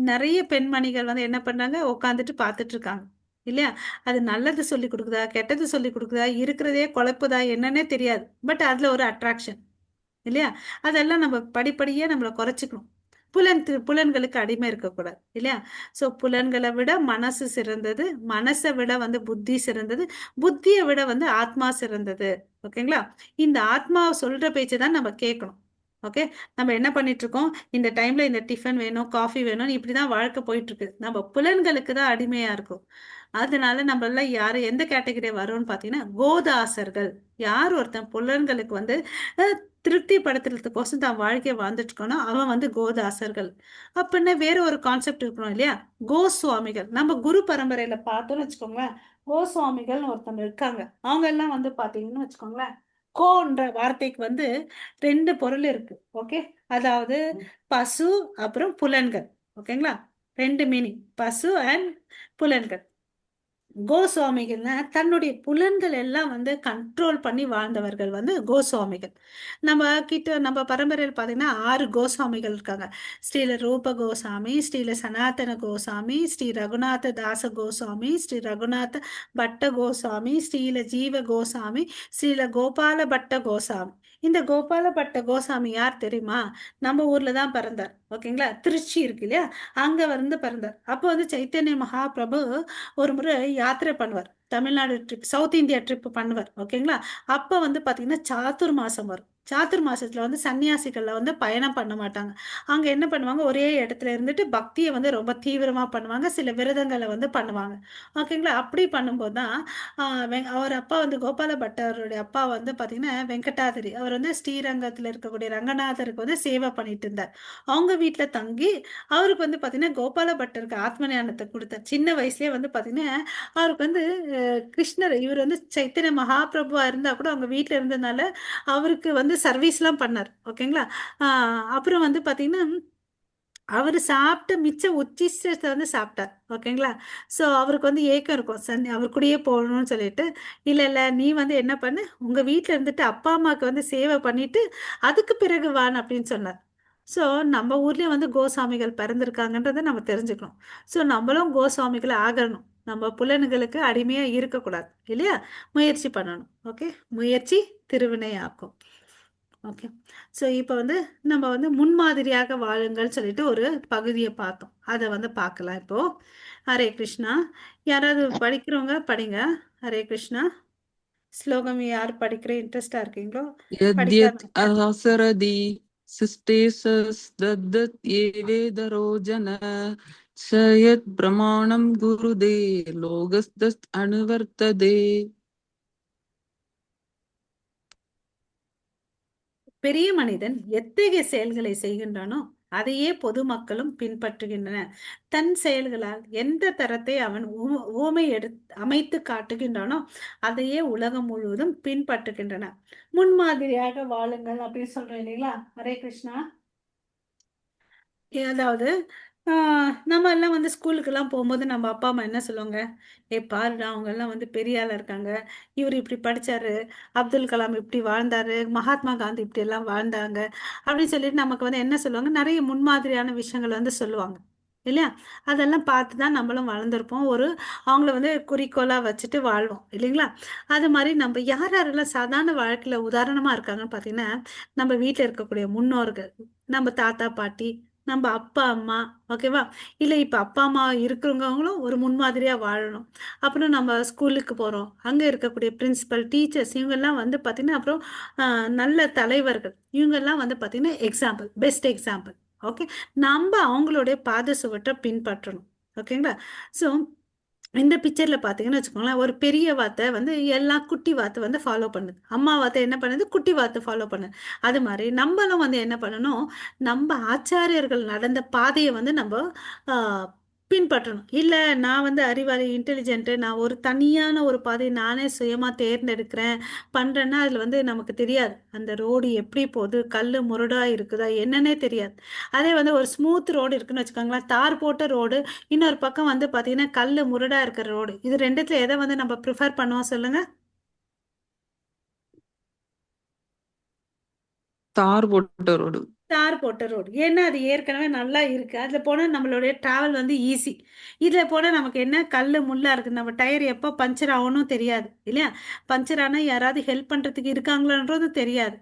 நிறைய பெண்மணிகள் வந்து என்ன பண்றாங்க? உட்காந்துட்டு பார்த்துட்டு இருக்காங்க இல்லையா? அது நல்லது சொல்லி கொடுக்குதா, கெட்டது சொல்லி கொடுக்குதா, இருக்கிறதே குழப்புதா என்னன்னே தெரியாது. பட் அதுல ஒரு அட்ராக்ஷன் இல்லையா? அதெல்லாம் நம்ம படிப்படியே நம்மளை குறைச்சிக்கணும். புலன்களுக்கு அடிமை இருக்கக்கூடாது இல்லையா? ஸோ புலன்களை விட மனசு சிறந்தது, மனசை விட வந்து புத்தி சிறந்தது, புத்தியை விட வந்து ஆத்மா சிறந்தது. ஓகேங்களா? இந்த ஆத்மா சொல்ற பேச்சு தான் நம்ம கேட்கணும். ஓகே, நம்ம என்ன பண்ணிட்டு இருக்கோம், இந்த டைம்ல இந்த டிஃபன் வேணும், காஃபி வேணும், இப்படிதான் வாழ்க்கை போயிட்டு இருக்கு. நம்ம புலன்களுக்கு தான் அடிமையா இருக்கும். அதனால நம்ம எல்லாம் யாரு எந்த கேட்டகரி வரும்னு பாத்தீங்கன்னா கோதாசர்கள். யார் ஒருத்தன் புலன்களுக்கு வந்து திருப்தி படுத்துறதுக்கோசம் தான் வாழ்க்கையை வாழ்ந்துட்டு இருக்கானோ அவன் வந்து கோதாசர்கள். அப்படின்னா வேற ஒரு கான்செப்ட் இருக்கணும் இல்லையா? கோஸ்வாமிகள் நம்ம குரு பரம்பரையில பார்த்தோம்னு வச்சுக்கோங்களேன். கோஸ்வாமிகள்னு ஒருத்தவங்க இருக்காங்க. அவங்க எல்லாம் வந்து பாத்தீங்கன்னு வச்சுக்கோங்களேன், கோன்ற வார்த்தைக்கு வந்து ரெண்டு பொருள் இருக்கு. ஓகே, அதாவது பசு அப்புறம் புலன்கள். ஓகேங்களா? ரெண்டு மீனிங், பசு அண்ட் புலன்கள். கோஸ்வாமிகள்னா தன்னுடைய புலன்கள் எல்லாம் வந்து கண்ட்ரோல் பண்ணி வாழ்ந்தவர்கள் வந்து கோஸ்வாமிகள். நம்ம பரம்பரையில் பார்த்தீங்கன்னா 6 கோஸ்வாமிகள் இருக்காங்க. ஸ்ரீல ரூப கோசாமி, ஸ்ரீல சனாதன கோசாமி, ஸ்ரீ ரகுநாத தாச கோசாமி, ஸ்ரீ ரகுநாத பட்ட கோசாமி, ஸ்ரீல ஜீவ கோசாமி, ஸ்ரீல கோபால பட்ட கோசாமி. இந்த கோபால பட்ட கோசாமி யார் தெரியுமா? நம்ம ஊர்ல தான் பிறந்தார். ஓகேங்களா? திருச்சி இருக்கு இல்லையா, அங்க வந்து பிறந்தார். அப்போ வந்து சைத்தன்ய மகாபிரபு ஒரு முறை யாத்திரை பண்ணுவார், Tamil Nadu trip, south India trip பண்ணுவார். ஓகேங்களா? அப்ப வந்து பாத்தீங்கன்னா சாத்துர் மாசம் வரும். சாத்துர் மாசத்துல வந்து சன்னியாசிகள்ல வந்து பயணம் பண்ண மாட்டாங்க. அங்க என்ன பண்ணுவாங்க, ஒரே இடத்துல இருந்துட்டு பக்தியை வந்து ரொம்ப தீவிரமா பண்ணுவாங்க, சில விரதங்களை வந்து பண்ணுவாங்க. ஓகேங்களா? அப்படி பண்ணும்போது தான் அவர் அப்பா வந்து கோபால பட்டருடைய அப்பா வந்து பாத்தீங்கன்னா வெங்கடாதிரி, அவர் வந்து ஸ்ரீரங்கத்துல இருக்கக்கூடிய ரங்கநாதருக்கு வந்து சேவை பண்ணிட்டு இருந்தார். அவங்க வீட்டுல தங்கி அவருக்கு வந்து பாத்தீங்கன்னா கோபால பட்டருக்கு ஆத்ம ஞானத்தை கொடுத்தார். சின்ன வயசுலயே வந்து பாத்தீங்கன்னா அவருக்கு வந்து கிருஷ்ணர், இவர் வந்து சைத்தன்ய மகாபிரபுவா இருந்தா கூட அவங்க வீட்டுல இருந்ததுனால அவருக்கு வந்து சர்வீஸ்லாம் பண்ணார். ஓகேங்களா? அப்புறம் வந்து பாத்தீங்கன்னா அவர் சாப்பிட்ட மிச்ச உச்சிஷ்டத்தை வந்து சாப்பிட்டார். ஓகேங்களா? ஸோ அவருக்கு வந்து ஏக்கம் இருக்கும், அவர் கூடயே போகணும்னு சொல்லிட்டு. இல்லை இல்லை, நீ வந்து என்ன பண்ணு, உங்க வீட்டில் இருந்துட்டு அப்பா அம்மாவுக்கு வந்து சேவை பண்ணிட்டு அதுக்கு பிறகு வான்னு அப்படின்னு சொன்னார். ஸோ நம்ம ஊர்லேயும் வந்து கோசாமிகள் பிறந்திருக்காங்கன்றதை நம்ம தெரிஞ்சுக்கணும். ஸோ நம்மளும் கோசாமிகள் ஆகணும். நம்ம புலன்களுக்கு அடிமையாக இருக்கக்கூடாது இல்லையா? முயற்சி பண்ணணும். ஓகே, முயற்சி திருவினை ஆக்கும். ஓகே, ஸோ இப்போ வந்து நம்ம வந்து முன்மாதிரியாக வாழுங்கள் சொல்லிட்டு ஒரு பகுதியை பார்த்தோம். அதை வந்து பார்க்கலாம் இப்போ. ஹரே கிருஷ்ணா. யாராவது படிக்கிறவங்க படிங்க. ஹரே கிருஷ்ணா. ஸ்லோகம் யார் படிக்கிற இன்ட்ரெஸ்டா இருக்கீங்களோ यद्यत् படிக்காம. असरदि सिस्टेसस्तद्दत् ये वेदरो जन स यत् प्रमाणं गुरुदे लोगस्तत् अनुवर्तते. பெரிய மனிதன் எத்தகைய செயல்களை செய்கின்றானோ அதையே பொதுமக்களும் பின்பற்றுகின்றன. தன் செயல்களால் எந்த தரத்தை அவன் ஊமை அமைத்து காட்டுகின்றானோ அதையே உலகம் முழுவதும் பின்பற்றுகின்றன. முன்மாதிரியாக வாழுங்கள் அப்படின்னு சொல்றேன் இல்லைங்களா? ஹரே கிருஷ்ணா. அதாவது நம்ம எல்லாம் வந்து ஸ்கூலுக்கெல்லாம் போகும்போது நம்ம அப்பா அம்மா என்ன சொல்லுவாங்க, பாருடா அவங்க எல்லாம் வந்து பெரிய ஆளா இருக்காங்க, இவர் இப்படி படிச்சாரு, அப்துல் கலாம் இப்படி வாழ்ந்தாரு, மகாத்மா காந்தி இப்படி எல்லாம் வாழ்ந்தாங்க அப்படின்னு சொல்லிட்டு நமக்கு வந்து என்ன சொல்லுவாங்க, நிறைய முன்மாதிரியான விஷயங்கள் வந்து சொல்லுவாங்க இல்லையா? அதெல்லாம் பார்த்து தான் நம்மளும் வளர்ந்துருப்போம். அவங்கள வந்து குறிக்கோளா வச்சுட்டு வாழ்வோம் இல்லைங்களா? அது மாதிரி நம்ம யாரெல்லாம் சாதாரண வாழ்க்கையில உதாரணமா இருக்காங்கன்னு பார்த்தீங்கன்னா, நம்ம வீட்டில் இருக்கக்கூடிய முன்னோர்கள், நம்ம தாத்தா பாட்டி, நம்ம அப்பா அம்மா. ஓகேவா? இல்லை இப்போ அப்பா அம்மா இருக்கிறவங்களும் ஒரு முன்மாதிரியா வாழணும். அப்புறம் நம்ம ஸ்கூலுக்கு போறோம், அங்க இருக்கக்கூடிய பிரின்சிபல், டீச்சர்ஸ், இவங்கெல்லாம் வந்து பார்த்தீங்கன்னா, அப்புறம் நல்ல தலைவர்கள், இவங்கெல்லாம் வந்து பார்த்தீங்கன்னா எக்ஸாம்பிள், பெஸ்ட் எக்ஸாம்பிள். ஓகே, நம்ம அவங்களுடைய பாத சுவற்றை பின்பற்றணும். ஓகேங்களா? ஸோ இந்த பிக்சர்ல பாத்தீங்கன்னு வச்சுக்கோங்களேன், ஒரு பெரிய வாத்தை வந்து எல்லாம் குட்டி வாத்து வந்து ஃபாலோ பண்ணுது, அம்மா வாத்தை என்ன பண்ணுது, குட்டி வாத்து ஃபாலோ பண்ணுது. அது மாதிரி நம்மளும் வந்து என்ன பண்ணணும், நம்ம ஆச்சாரியர்கள் நடந்த பாதையை வந்து நம்ம பின்பற்றணும். இல்லை நான் வந்து அறிவாளி, இன்டெலிஜென்ட்டு, நான் ஒரு தனியான ஒரு பாதையை நானே சுயமா தேர்ந்தெடுக்கிறேன் பண்றேன்னா அதுல வந்து நமக்கு தெரியாது அந்த ரோடு எப்படி போகுது, கல் முரடா இருக்குதா என்னன்னே தெரியாது. அதே வந்து ஒரு ஸ்மூத் ரோடு இருக்குன்னு வச்சுக்கோங்களேன், தார் போட்ட ரோடு, இன்னொரு பக்கம் வந்து பார்த்தீங்கன்னா கல் முரடா இருக்கிற ரோடு, இது ரெண்டுத்துல எதை வந்து நம்ம ப்ரிஃபர் பண்ணுவோம் சொல்லுங்க? தார் போட்ட ரோடு. தார் போட்ட ரோடு. ஏன்னா அது ஏற்கனவே நல்லா இருக்கு. அதில் போனால் நம்மளுடைய டிராவல் வந்து ஈஸி. இதில் போனால் நமக்கு என்ன கல் முள்ளா இருக்குது. நம்ம டயர் எப்போ பஞ்சர் ஆகணும் தெரியாது இல்லையா? பஞ்சர் ஆனால் யாராவது ஹெல்ப் பண்ணுறதுக்கு இருக்காங்களான்றதும் தெரியாது.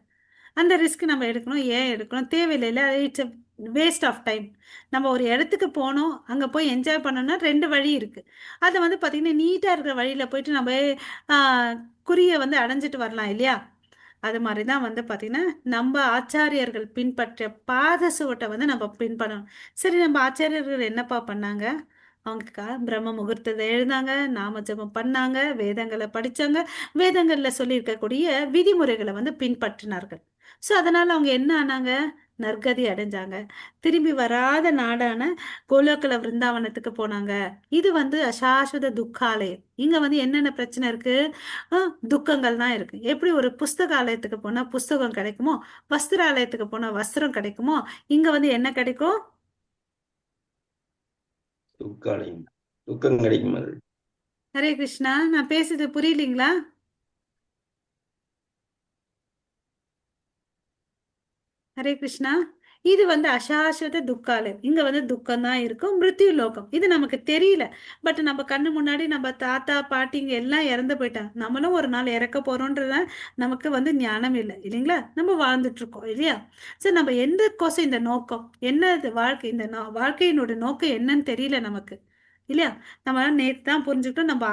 அந்த ரிஸ்க் நம்ம எடுக்கணும். ஏன் எடுக்கணும்? தேவையில்லை. It's a waste of time. நம்ம ஒரு இடத்துக்கு போனோம், அங்கே போய் என்ஜாய் பண்ணோம்னா 2 வழி இருக்குது. அதை வந்து பார்த்திங்கன்னா நீட்டாக இருக்கிற வழியில் போயிட்டு நம்ம குறியை வந்து அடைஞ்சிட்டு வரலாம் இல்லையா? அது மாதிரி தான் வந்து பார்த்திங்கன்னா நம்ம ஆச்சாரியர்கள் பின்பற்ற பாத சுவட்டை வந்து நம்ம பின்பற்றணும். சரி, நம்ம ஆச்சாரியர்கள் என்னப்பா பண்ணாங்க? அவங்க பிரம்ம முகூர்த்தத்தை எழுந்தாங்க, நாம ஜபம் பண்ணாங்க, வேதங்களை படித்தாங்க, வேதங்களில் சொல்லியிருக்கக்கூடிய விதிமுறைகளை வந்து பின்பற்றினார்கள். ஸோ அதனால் அவங்க என்ன ஆனாங்க? நற்கதி அடைஞ்சாங்க. திரும்பி வராத நாடான கோலோக்கல விருந்தாவனத்துக்கு போனாங்க. இது வந்து அசாஸ்வத துக்காலயம். இங்கே வந்து என்னென்ன பிரச்சனை இருக்குது? துக்கங்கள் தான் இருக்குது. எப்படி ஒரு புஸ்தகாலயத்துக்கு போனால் புஸ்தகம் கிடைக்குமோ, வஸ்திராலயத்துக்கு போனால் வஸ்திரம் கிடைக்குமோ, இங்கே வந்து என்ன கிடைக்கும்? துக்காலயம், துக்கம் கிடைக்கும். அது ஹரே கிருஷ்ணா. நான் பேசுறது புரியலீங்களா? ஹரே கிருஷ்ணா. இது வந்து அசாஸ்வத துக்காலயம். இங்க வந்து துக்கம் தான் இருக்கும். மிருத்யு லோகம் இது நமக்கு தெரியல. பட் நம்ம கண்ணு முன்னாடி நம்ம தாத்தா பாட்டிங்க எல்லாம் இறந்து போயிட்டாங்க. நம்மளும் ஒரு நாள் இறக்க போறோம்ன்றத நமக்கு வந்து ஞானம் இல்லை இல்லைங்களா? நம்ம வாழ்ந்துட்டு இருக்கோம் இல்லையா? சரி, நம்ம எந்த கோசம் இந்த நோக்கம் என்ன? இது வாழ்க்கை. இந்த வாழ்க்கையினோட நோக்கம் என்னன்னு தெரியல நமக்கு இல்லையா? நம்ம நேற்று தான் புரிஞ்சுக்கிட்டோம். நம்ம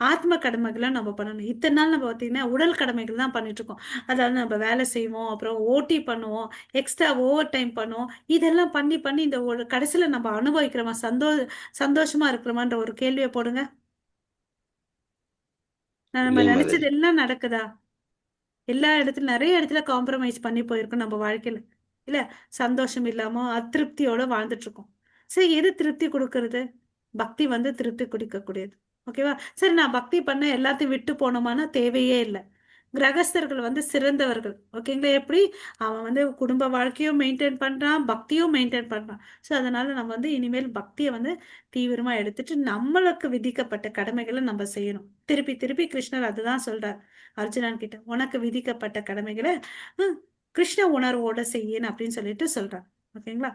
ஆத்ம கடமைகளை நம்ம பண்ணணும். இத்தனை நாள் நம்ம பார்த்தீங்கன்னா உடல் கடமைகள் தான் பண்ணிட்டு இருக்கோம். அதாவது நம்ம வேலை செய்வோம், அப்புறம் ஓடி பண்ணுவோம், எக்ஸ்ட்ரா ஓவர் டைம் பண்ணுவோம். இதெல்லாம் பண்ணி பண்ணி இந்த ஒரு கடைசியில் நம்ம அனுபவிக்கிறோமா? சந்தோஷமா இருக்கிறோமான்ற ஒரு கேள்வியை போடுங்க. நம்ம இல்லை மாதிரி. நினைச்சது எல்லாம் நடக்குதா? எல்லா இடத்துல நிறைய இடத்துல காம்ப்ரமைஸ் பண்ணி போயிருக்கோம் நம்ம வாழ்க்கையில இல்ல. சந்தோஷம் இல்லாம அதிருப்தியோட வாழ்ந்துட்டு இருக்கோம். சரி, எது திருப்தி கொடுக்கறது? பக்தி வந்து திருப்தி கொடுக்கக்கூடியது. ஓகேவா? சரி, நான் பக்தி பண்ண எல்லாத்தையும் விட்டு போனோமானா தேவையே இல்லை. கிரகஸ்தர்கள் வந்து சிறந்தவர்கள். ஓகேங்களா? எப்படி அவன் வந்து குடும்ப வாழ்க்கையும் மெயின்டைன் பண்றான், பக்தியும் மெயின்டைன் பண்றான். ஸோ அதனால நம்ம வந்து இனிமேல் பக்தியை வந்து தீவிரமா எடுத்துட்டு நம்மளுக்கு விதிக்கப்பட்ட கடமைகளை நம்ம செய்யணும். திருப்பி திருப்பி கிருஷ்ணர் அதுதான் சொல்றார் அர்ஜுனன் கிட்ட. உனக்கு விதிக்கப்பட்ட கடமைகளை கிருஷ்ண உணர்வோட செய்யணும் அப்படின்னு சொல்லிட்டு சொல்றான். ஓகேங்களா?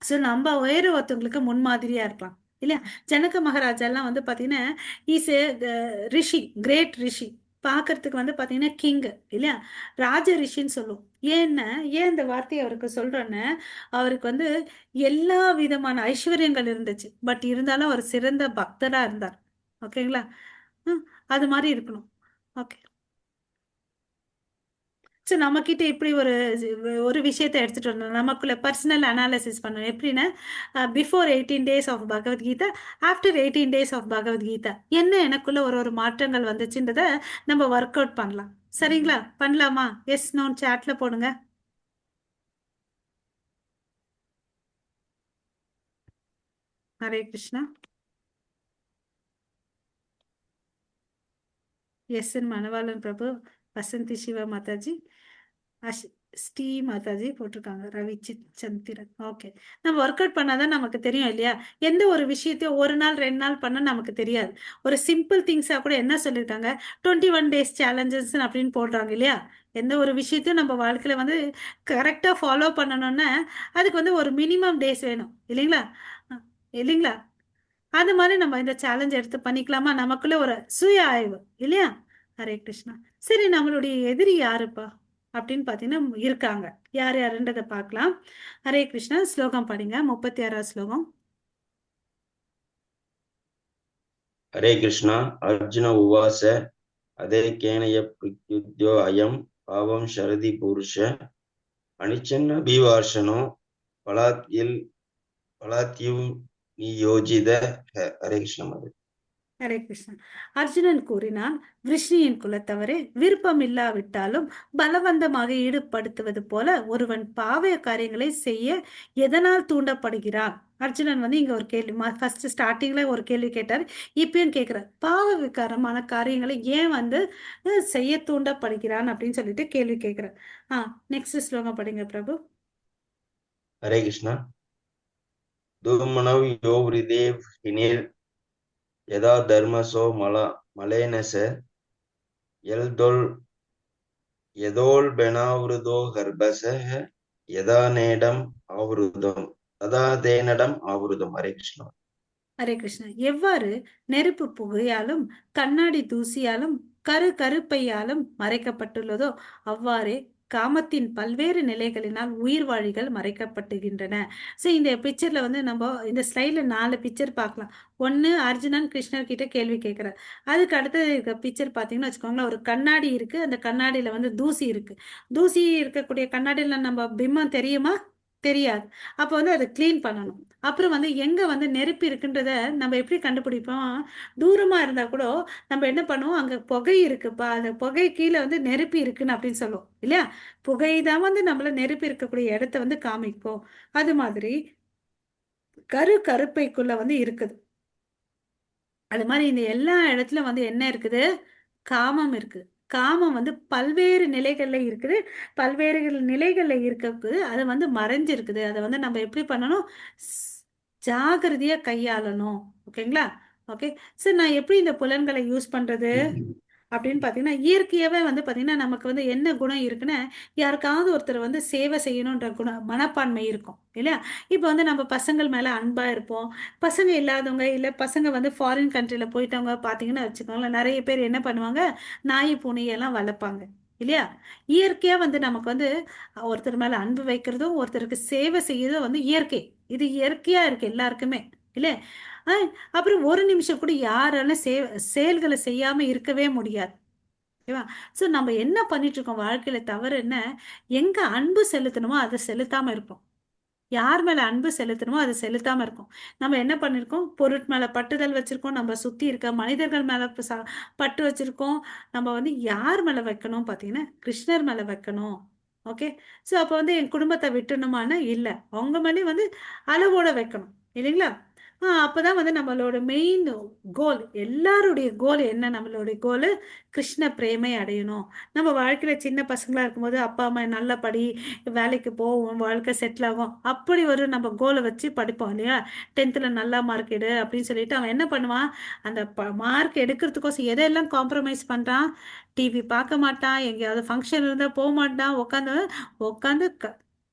ஸோ நம்ம வேறு ஒருத்தவங்களுக்கு முன்மாதிரியா இருக்கலாம் இல்லையா? ஜனக மகாராஜா எல்லாம் வந்து பாத்தீங்கன்னா இஸ் ஏ ரிஷி, கிரேட் ரிஷி. பார்க்கறதுக்கு வந்து பாத்தீங்கன்னா கிங் இல்லையா? ராஜ ரிஷின்னு சொல்லுவோம். ஏன் இந்த வார்த்தையை அவருக்கு சொல்றோன்னு, அவருக்கு வந்து எல்லா விதமான ஐஸ்வர்யங்கள் இருந்துச்சு. பட் இருந்தாலும் அவர் சிறந்த பக்தரா இருந்தார். ஓகேங்களா? அது மாதிரி இருக்கணும். ஓகே. ஸோ நம்மக்கிட்ட இப்படி ஒரு விஷயத்தை எடுத்துகிட்டு வரணும். நமக்குள்ள பர்சனல் அனாலிசிஸ் பண்ணணும். எப்படின்னா before 18 days of Bhagavad Gita, after 18 days of Bhagavad Gita என்ன எனக்குள்ள ஒரு மாற்றங்கள் வந்துச்சுன்றதை நம்ம ஒர்க் அவுட் பண்ணலாம். சரிங்களா? பண்ணலாமா? எஸ் நோன் சாட்ல போடுங்க. ஹரே கிருஷ்ணா. எஸ் என் மணவாளன் பிரபு, வசந்தி சிவா மாதாஜி, ஸ்ரீ மாதாஜி போட்டிருக்காங்க, ரவி சந்திரன். ஓகே. நம்ம ஒர்க் அவுட் பண்ணாதான் நமக்கு தெரியும் இல்லையா? எந்த ஒரு விஷயத்தையும் ஒரு நாள் 2 நாள் பண்ண நமக்கு தெரியாது. ஒரு சிம்பிள் திங்ஸா கூட என்ன சொல்லியிருக்காங்க, 21 days சேலஞ்சஸ் அப்படின்னு போடுறாங்க இல்லையா? எந்த ஒரு விஷயத்தையும் நம்ம வாழ்க்கையில வந்து கரெக்டா ஃபாலோ பண்ணணும்னா அதுக்கு வந்து ஒரு மினிமம் டேஸ் வேணும் இல்லைங்களா? இல்லைங்களா? அது மாதிரி நம்ம இந்த சேலஞ்ச் எடுத்து பண்ணிக்கலாமா? நமக்குள்ள ஒரு சுய ஆய்வு இல்லையா? ஹரே கிருஷ்ணா. சரி, நம்மளுடைய எதிரி யாருப்பா அப்படின்னு பார்த்தீங்கன்னா இருக்காங்க. யார் யாருன்றதை பார்க்கலாம். ஹரே கிருஷ்ணா. ஸ்லோகம் படிங்க. 36வது ஸ்லோகம். ஹரே கிருஷ்ணா. அர்ஜுன உவாச அதே கேனய பிரத்யுத்யோ அயம் பாவம் ஷரதி புருஷ அனிச்சன்ன பீவார்ஷனோ பலாத்யு நியோஜித. ஹரே கிருஷ்ணா மாதிரி. ஹரே கிருஷ்ணன். அர்ஜுனன் கூறினான், விஷ்ணுவின் குலத்தவரே, விருப்பம் இல்லாவிட்டாலும் பலவந்தமாக ஈடுபடுத்துவது போல ஒருவன் பாவ காரியங்களை செய்ய எதனால் தூண்டப்படுகிறான்? அர்ஜுனன் வந்து இங்க ஒரு கேள்வி, ஃபர்ஸ்ட் ஸ்டார்டிங்ல ஒரு கேள்வி கேட்டார், இப்பயும் கேட்கிறார். பாவ விகாரமான காரியங்களை ஏன் வந்து செய்ய தூண்டப்படுகிறான் அப்படின்னு சொல்லிட்டு கேள்வி கேட்கிறார். நெக்ஸ்ட் ஸ்லோகம் படிங்க பிரபு. ஹரே கிருஷ்ணா. துமனவ் யோ விருதேவ் ஹினிர் யதா தர்மசோ மலேனச எல்தொல் यदोल बेनावृतो गर्भसः यदा नेडम आवृतम तदा தேனடம் ஆவருதம். ஹரே கிருஷ்ணா. ஹரே கிருஷ்ணா. எவ்வாறு நெருப்பு புகையாலும் கண்ணாடி தூசியாலும் கருப்பையாலும் மறைக்கப்பட்டுள்ளதோ அவ்வாறே காமத்தின் பல்வேறு நிலைகளினால் உயிர்வாழிகள் மறைக்கப்பட்டுகின்றன. ஸோ இந்த பிக்சர்ல வந்து நம்ம இந்த ஸ்லைட்ல 4 பிக்சர் பார்க்கலாம். ஒன்று அர்ஜுனன் கிருஷ்ணர் கிட்ட கேள்வி கேட்கிறார். அதுக்கு அடுத்து இருக்க பிக்சர் பார்த்தீங்கன்னு வச்சுக்கோங்களேன், ஒரு கண்ணாடி இருக்கு. அந்த கண்ணாடியில வந்து தூசி இருக்கு. தூசி இருக்கக்கூடிய கண்ணாடியில நம்ம பிம்பம் தெரியுமா? தெரியாது. அப்போ வந்து அதை கிளீன் பண்ணணும். அப்புறம் வந்து எங்க வந்து நெருப்பு இருக்குன்றத நம்ம எப்படி கண்டுபிடிப்போம்? தூரமா இருந்தா கூட நம்ம என்ன பண்ணுவோம், அங்க புகை இருக்குப்பா, அந்த புகை கீழே வந்து நெருப்பு இருக்குன்னு அப்படின்னு சொல்லுவோம் இல்லையா? புகை தான் வந்து நம்மள நெருப்பு இருக்கக்கூடிய இடத்த வந்து காமிக்கும். அது மாதிரி கருப்பைக்குள்ள வந்து இருக்குது. அது மாதிரி இந்த எல்லா இடத்துல வந்து என்ன இருக்குது? காமம் இருக்கு. காமம் வந்து பல்வேறு நிலைகள்ல இருக்குது. பல்வேறு நிலைகள்ல இருக்குது. அது வந்து மறைஞ்சிருக்குது. அதை வந்து நம்ம எப்படி பண்ணணும்? ஜாகிரதையா கையாளணும். ஓகேங்களா? ஓகே. சரி, நான் எப்படி இந்த புலன்களை யூஸ் பண்றது அப்படின்னு பார்த்தீங்கன்னா, இயற்கையாகவே வந்து பார்த்தீங்கன்னா நமக்கு வந்து என்ன குணம் இருக்குன்னா, யாருக்காவது ஒருத்தர் வந்து சேவை செய்யணுன்ற மனப்பான்மை இருக்கும் இல்லையா? இப்போ வந்து நம்ம பசங்கள் மேலே அன்பாக இருப்போம். பசங்க இல்லாதவங்க இல்லை பசங்க வந்து ஃபாரின் கண்ட்ரியில் போயிட்டவங்க பார்த்தீங்கன்னா வச்சுக்கோங்களேன், நிறைய பேர் என்ன பண்ணுவாங்க, நாய் பூனையெல்லாம் வளர்ப்பாங்க இல்லையா? இயற்கையாக வந்து நமக்கு வந்து ஒருத்தர் மேலே அன்பு வைக்கிறதும் ஒருத்தருக்கு சேவை செய்யறதும் வந்து இயற்கை. இது இயற்கையாக இருக்கு எல்லாருக்குமே இல்லை? அப்புறம் ஒரு நிமிஷம் கூட யாராலும் செயல்களை செய்யாம இருக்கவே முடியாது. ஓகேவா? ஸோ நம்ம என்ன பண்ணிட்டு இருக்கோம் வாழ்க்கையில தவறு என்ன? எங்க அன்பு செலுத்தணுமோ அதை செலுத்தாம இருப்போம். யார் மேல அன்பு செலுத்தணுமோ அதை செலுத்தாம இருக்கும். நம்ம என்ன பண்ணிருக்கோம்? பொருட் மேல பட்டுதல் வச்சிருக்கோம். நம்ம சுத்தி இருக்க மனிதர்கள் மேல பட்டு வச்சிருக்கோம். நம்ம வந்து யார் மேல வைக்கணும் பாத்தீங்கன்னா, கிருஷ்ணர் மேல வைக்கணும். ஓகே. ஸோ அப்போ வந்து என் குடும்பத்தை விட்டுணுமானா இல்லை, அவங்க மேலேயும் வந்து அளவோட வைக்கணும் இல்லைங்களா? அப்பதான் வந்து நம்மளோட மெயின் கோல், எல்லாருடைய கோல் என்ன? நம்மளுடைய கோல் கிருஷ்ண பிரேமை அடையணும். நம்ம வாழ்க்கையில சின்ன பசங்களா இருக்கும்போது அப்பா அம்மா நல்லா படி, வேலைக்கு போவோம், வாழ்க்கை செட்டில் ஆகும், அப்படி ஒரு நம்ம கோலை வச்சு படிப்போம் இல்லையா? 10th நல்லா மார்க் எடு அப்படின்னு சொல்லிட்டு அவன் என்ன பண்ணுவான்? அந்த மார்க் எடுக்கிறதுக்கோசம் எதையெல்லாம் காம்ப்ரமைஸ் பண்றான்? டிவி பார்க்க மாட்டான், எங்கேயாவது ஃபங்க்ஷன் இருந்தால் போக மாட்டான், உட்காந்து உட்காந்து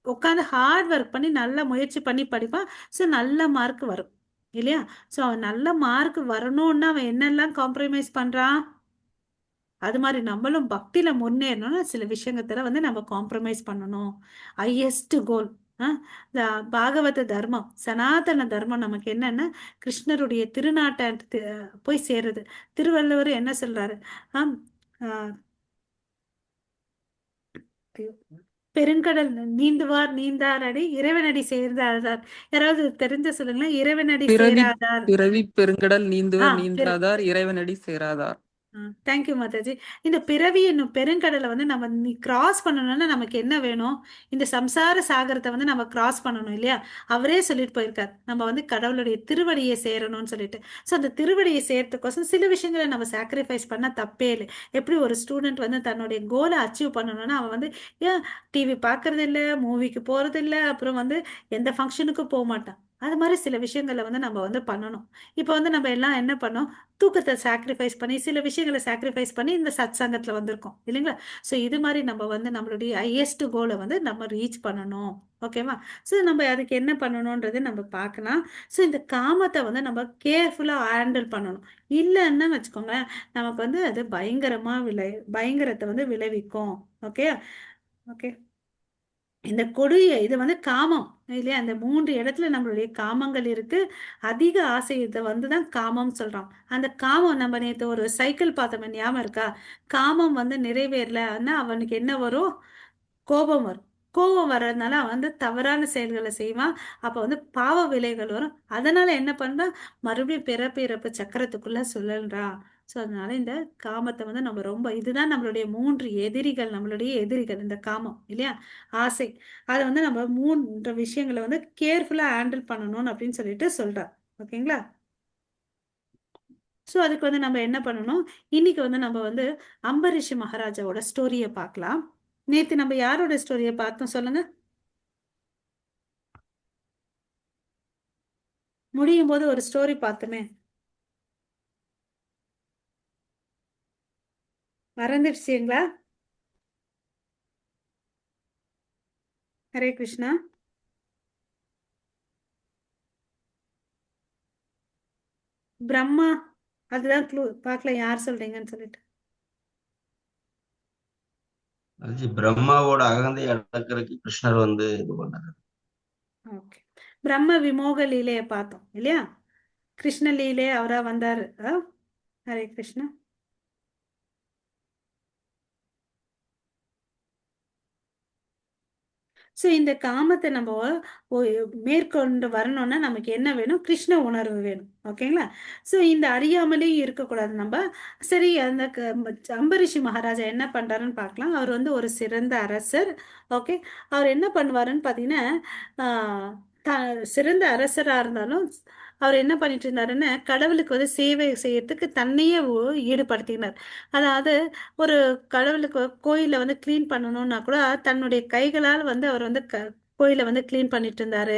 உட்காந்து ஹார்ட் ஒர்க் பண்ணி நல்லா முயற்சி பண்ணி படிப்பான். ஸோ நல்ல மார்க் வரும் இல்லையா? ஸோ அவன் நல்ல மார்க் வரணும்னா அவன் என்னெல்லாம் காம்ப்ரமைஸ் பண்றான்? அது மாதிரி நம்மளும் பக்தியில முன்னேறணும்னா சில விஷயத்துல வந்து நம்ம காம்ப்ரமைஸ் பண்ணணும். ஹையஸ்ட் கோல் இந்த பாகவத தர்மம், சனாதன தர்மம் நமக்கு என்னன்னா கிருஷ்ணருடைய திருநாட்டை போய் சேருது. திருவள்ளுவர் என்ன சொல்றாரு? ஆஹ் ஆஹ் பெருங்கடல் நீந்துவார் நீந்தார் அடி இறைவனடி சேர்ந்தார். யாராவது தெரிஞ்ச சொல்லுங்களேன். இறைவனடி பிறவி சேராதார். பிறவி பெருங்கடல் நீந்துவர் ஆஹ் நீந்தாதார் இறைவனடி சேராதார். தேங்க்யூ மாதாஜி. இந்த பிறவி என்னும் பெருங்கடலை வந்து நம்ம கிராஸ் பண்ணணும்னா நமக்கு என்ன வேணும்? இந்த சம்சார சாகரத்தை வந்து நம்ம கிராஸ் பண்ணணும் இல்லையா? அவரே சொல்லிட்டு போயிருக்கார், நம்ம வந்து கடவுளுடைய திருவடியை சேரணும்னு சொல்லிட்டு. ஸோ அந்த திருவடியை சேர்த்துக்கோசம் சில விஷயங்களை நம்ம சாக்ரிஃபைஸ் பண்ண தப்பே இல்லை. எப்படி ஒரு ஸ்டூடெண்ட் வந்து தன்னுடைய கோலை அச்சீவ் பண்ணணும்னா அவன் வந்து ஏன் டிவி பார்க்கறது இல்லை, மூவிக்கு போறது இல்லை, அப்புறம் வந்து எந்த ஃபங்க்ஷனுக்கும் போக மாட்டான். அது மாதிரி சில விஷயங்களை வந்து நம்ம வந்து பண்ணணும். இப்போ வந்து நம்ம எல்லாம் என்ன பண்ணோம்? தூக்கத்தை சாக்ரிஃபைஸ் பண்ணி சில விஷயங்களை சாக்ரிஃபைஸ் பண்ணி இந்த சத் சங்கத்தில் வந்திருக்கோம் இல்லைங்களா? ஸோ இது மாதிரி நம்ம வந்து நம்மளுடைய ஹையஸ்ட் கோலை வந்து நம்ம ரீச் பண்ணணும். ஓகேவா? ஸோ நம்ம அதுக்கு என்ன பண்ணணுன்றது நம்ம பார்க்கலாம். ஸோ இந்த காமத்தை வந்து நம்ம கேர்ஃபுல்லாக ஹேண்டில் பண்ணணும். இல்லைன்னா வச்சுக்கோங்களேன், நமக்கு வந்து அது பயங்கரத்தை வந்து விளைவிக்கும். ஓகே. ஓகே. இந்த கொடிய இது வந்து காமம் இல்லையா? அந்த 3 இடத்துல நம்மளுடைய காமங்கள் இருக்கு. அதிக ஆசை இதை வந்துதான் காமம் சொல்றோம். அந்த காமம் நம்ம நேற்று ஒரு சைக்கிள் பார்த்தோம், ஞாபகம் இருக்கா? காமம் வந்து நிறைவேறலன்னா அவனுக்கு என்ன வரும்? கோபம் வரும். கோபம் வர்றதுனால அவன் வந்து தவறான செயல்களை செய்வான். அப்ப வந்து பாவ விளைவுகள் வரும். அதனால என்ன பண்றான்? மறுபடியும் பிறப்பு இறப்பு சக்கரத்துக்குள்ள சுழல்றான். ஸோ அதனால இந்த காமத்தை வந்து நம்ம ரொம்ப, இதுதான் நம்மளுடைய 3 எதிரிகள், நம்மளுடைய எதிரிகள் இந்த காமம் இல்லையா? ஆசை. அதை வந்து நம்ம 3 விஷயங்களை வந்து கேர்ஃபுல்லா ஹேண்டில் பண்ணணும் அப்படின்னு சொல்லிட்டு சொல்றார். ஓகேங்களா? ஸோ அதுக்கு வந்து நம்ம என்ன பண்ணணும்? இன்னைக்கு வந்து நம்ம வந்து அம்பரீஷ் மகாராஜாவோட ஸ்டோரியை பார்க்கலாம். நேத்து நம்ம யாரோட ஸ்டோரியை பார்த்தோம் சொல்லுங்க. முடியும் போது ஒரு ஸ்டோரி பார்த்தோமே, மறந்துடுச்சுங்களா? ஹரே கிருஷ்ணா. பிரம்மா, அதுதான் க்ளூ. பார்க்கல யார் சொல்றீங்கன்னு சொல்லிட்டு. அது பிரம்மாவோட அகந்தை அடக்கிறதுக்கு கிருஷ்ணர் வந்து இது பண்ணாரு. ஓகே. பிரம்ம விமோக லீலையை பார்த்தோம் இல்லையா? கிருஷ்ண லீலே அவரா வந்தாரு. ஹரே கிருஷ்ணா. ஸோ இந்த காமத்தை நம்ம மேற்கொண்டு வரணும்னா நமக்கு என்ன வேணும்? கிருஷ்ண உணர்வு வேணும். ஓகேங்களா? ஸோ இந்த அறியாமலேயும் இருக்கக்கூடாது நம்ம. சரி, அந்த அம்பரீஷி மகாராஜா என்ன பண்றாருன்னு பார்க்கலாம். அவர் வந்து ஒரு சிறந்த அரசர். ஓகே. அவர் என்ன பண்ணுவாருன்னு பார்த்தீங்கன்னா, சிறந்த அரசராக இருந்தாலும் அவர் என்ன பண்ணிட்டு இருந்தாருன்னு, கடவுளுக்கு வந்து சேவை செய்யறதுக்கு தன்னையே ஈடுபடுத்தினார். அதாவது ஒரு கடவுளுக்கு கோயிலை வந்து க்ளீன் பண்ணணும்னா கூட தன்னுடைய கைகளால் வந்து அவர் வந்து கோயிலை வந்து க்ளீன் பண்ணிட்டு இருந்தாரு.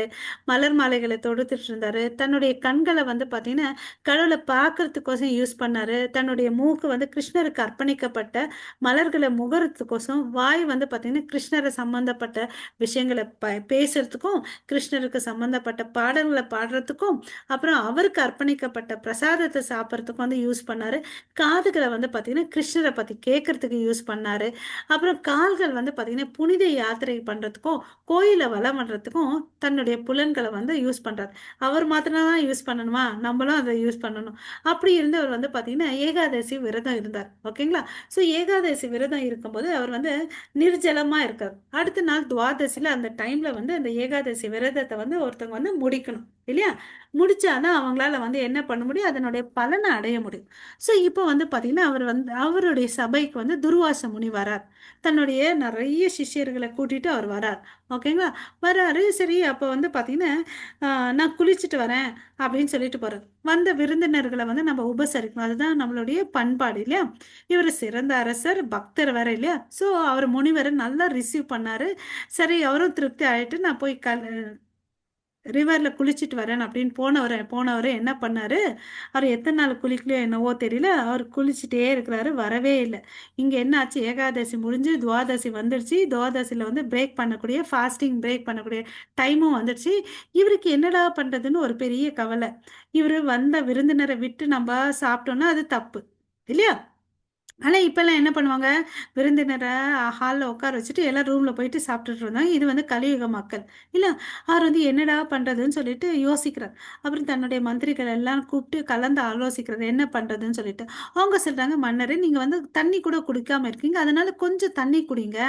மலர் மாலைகளை தொடுத்துட்டு இருந்தாரு. தன்னுடைய கண்களை வந்து பார்த்தீங்கன்னா கடவுளை பார்க்கறதுக்கோசம் யூஸ் பண்ணாரு. தன்னுடைய மூக்கு வந்து கிருஷ்ணருக்கு அர்ப்பணிக்கப்பட்ட மலர்களை முகறதுக்கோசம், வாய் வந்து பார்த்தீங்கன்னா கிருஷ்ணரை சம்பந்தப்பட்ட விஷயங்களை பேசுறதுக்கும், கிருஷ்ணருக்கு சம்பந்தப்பட்ட பாடல்களை பாடுறதுக்கும், அப்புறம் அவருக்கு அர்ப்பணிக்கப்பட்ட பிரசாதத்தை சாப்பிட்றதுக்கும் வந்து யூஸ் பண்ணாரு. காதுகளை வந்து பார்த்தீங்கன்னா கிருஷ்ணரை பற்றி கேட்கறதுக்கு யூஸ் பண்ணாரு. அப்புறம் கால்கள் வந்து பார்த்தீங்கன்னா புனித யாத்திரை பண்ணுறதுக்கும், கோயிலை வலம் பண்ணுறதுக்கும் தன்னுடைய புலன்களை வந்து யூஸ் பண்ணுறாரு. அவர் மாத்திரம் தான் யூஸ் பண்ணணுமா? நம்மளும் அதை யூஸ் பண்ணணும். அப்படி இருந்தவர் வந்து பார்த்தீங்கன்னா ஏகாதசி விரதம் இருந்தார். ஓகேங்களா? ஸோ ஏகாதசி விரதம் இருக்கும்போது அவர் வந்து நிர்ஜலமாக இருக்கார். அடுத்த நாள் துவாதசியில் அந்த டைமில் வந்து அந்த ஏகாதசி விரதத்தை வந்து ஒருத்தவங்க வந்து முடிக்கணும் இல்லையா? முடிச்சாதான் அவங்களால வந்து என்ன பண்ண முடியும்? அதனுடைய பலனை அடைய முடியும். ஸோ இப்போ வந்து பார்த்தீங்கன்னா அவர் வந்து அவருடைய சபைக்கு வந்து துர்வாச முனி வரார். தன்னுடைய நிறைய சிஷ்யர்களை கூட்டிட்டு அவர் வரார். ஓகேங்களா? வராரு. சரி, அப்போ வந்து பார்த்தீங்கன்னா நான் குளிச்சுட்டு வரேன் அப்படின்னு சொல்லிட்டு போறாரு. வந்த விருந்தினர்களை வந்து நம்ம உபசரிக்கணும். அதுதான் நம்மளுடைய பண்பாடு இல்லையா? இவர் சிறந்த அரசர், பக்தர் வேற இல்லையா? ஸோ அவர் முனிவரை நல்லா ரிசீவ் பண்ணாரு. சரி, அவரும் திருப்தி ஆயிட்டு நான் போய் ரிவர்ல குளிச்சுட்டு வரேன் அப்படின்னு போனவர் என்ன பண்ணாரு? அவர் எத்தனை நாள் குளிக்கலையோ என்னவோ தெரியல, அவர் குளிச்சுட்டே இருக்கிறாரு, வரவே இல்லை. இங்க என்ன ஆச்சு? ஏகாதசி முடிஞ்சு துவாதசி வந்துடுச்சு. துவாதசியில வந்து ஃபாஸ்டிங் பிரேக் பண்ணக்கூடிய டைமும் வந்துடுச்சு. இவருக்கு என்னடா பண்றதுன்னு ஒரு பெரிய கவலை. இவரு வந்த விருந்தினரை விட்டு நம்ம சாப்பிட்டோம்னா அது தப்பு இல்லையா? ஆனால் இப்போல்லாம் என்ன பண்ணுவாங்க? விருந்தினரை ஹாலில் உட்கார வச்சுட்டு எல்லாம் ரூமில் போயிட்டு சாப்பிட்டுட்டு இருந்தாங்க. இது வந்து கலியுக மக்கள் இல்லை. அவர் வந்து என்னடா பண்ணுறதுன்னு சொல்லிட்டு யோசிக்கிறார். அப்புறம் தன்னுடைய மந்திரிகள் எல்லாம் கூப்பிட்டு கலந்து ஆலோசிக்கிறது என்ன பண்ணுறதுன்னு சொல்லிட்டு. அவங்க சொல்கிறாங்க, மன்னரே நீங்கள் வந்து தண்ணி கூட குடிக்காமல் இருக்கீங்க, அதனால கொஞ்சம் தண்ணி குடிங்க,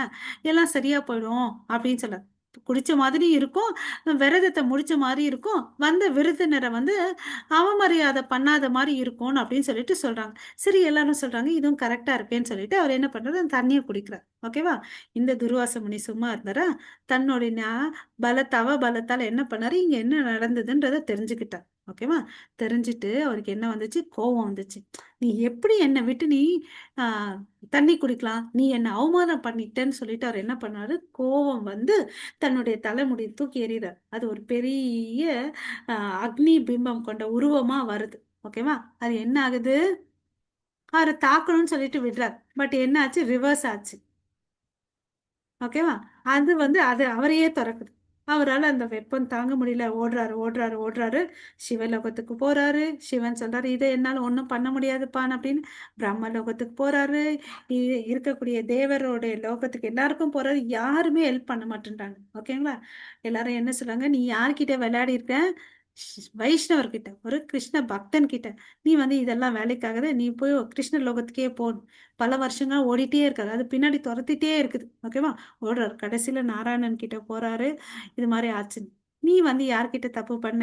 எல்லாம் சரியாக போயிடும் அப்படின்னு சொல்ல. குடிச்ச மாதிரி இருக்கும், விரதத்தை முடிச்ச மாதிரி இருக்கும், வந்த விருந்தினரை வந்து அவமரியாதை பண்ணாத மாதிரி இருக்கும்னு அப்படின்னு சொல்லிட்டு சொல்றாங்க. சரி, எல்லாரும் சொல்றாங்க இதுவும் கரெக்டா இருக்கேன்னு சொல்லிட்டு அவர் என்ன பண்றாரு? அந்த தண்ணியை குடிக்கிறார். ஓகேவா? இந்த துர்வாச முனி சும்மா இருந்தாரா? தன்னுடைய தவ பலத்தால் என்ன பண்ணாரு? இங்க என்ன நடந்ததுன்றத தெரிஞ்சுக்கிட்டார். ஓகேவா? தெரிஞ்சுட்டு அவருக்கு என்ன வந்துச்சு? கோபம் வந்துச்சு. நீ எப்படி என்னை விட்டு நீ ஆஹ் தண்ணி குடிக்கலாம்? நீ என்னை அவமானம் பண்ணிட்டேன்னு சொல்லிட்டு அவர் என்ன பண்ணாரு? கோபம் வந்து தன்னுடைய தலைமுடி தூக்கி எறிகிறார். அது ஒரு பெரிய அக்னி பிம்பம் கொண்ட உருவமா வருது. ஓகேவா? அது என்ன ஆகுது? அவரை தாக்கணும்னு சொல்லிட்டு விடுறார். பட் என்ன ஆச்சு? ரிவர்ஸ் ஆச்சு. ஓகேவா? அது வந்து அது அவரையே திறக்குது. அவரால் அந்த வெப்பம் தாங்க முடியல. ஓடுறாரு ஓடுறாரு ஓடுறாரு. சிவலோகத்துக்கு போறாரு. சிவன் சொல்றாரு, இதை என்னால் ஒன்றும் பண்ண முடியாதுப்பான் அப்படின்னு. பிரம்ம லோகத்துக்கு போறாரு. இருக்கக்கூடிய தேவரோடைய லோகத்துக்கு எல்லாருக்கும் போறாரு. யாருமே ஹெல்ப் பண்ண மாட்டேன்றாங்க. ஓகேங்களா? எல்லாரும் என்ன சொல்றாங்க? நீ யார்கிட்ட விளையாடி இருக்க? வைஷ்ணவர்கிட்ட, ஒரு கிருஷ்ண பக்தன் கிட்ட நீ வந்து இதெல்லாம் வேலைக்காகத, நீ போய் கிருஷ்ண லோகத்துக்கே போகணும். பல வருஷங்களா ஓடிட்டே இருக்காது, அது பின்னாடி துரத்திட்டே இருக்குது. ஓகேவா? ஓடுறாரு. கடைசியில நாராயணன் கிட்ட போறாரு. இது மாதிரி ஆச்சு. நீ வந்து யார்கிட்ட தப்பு பண்ண?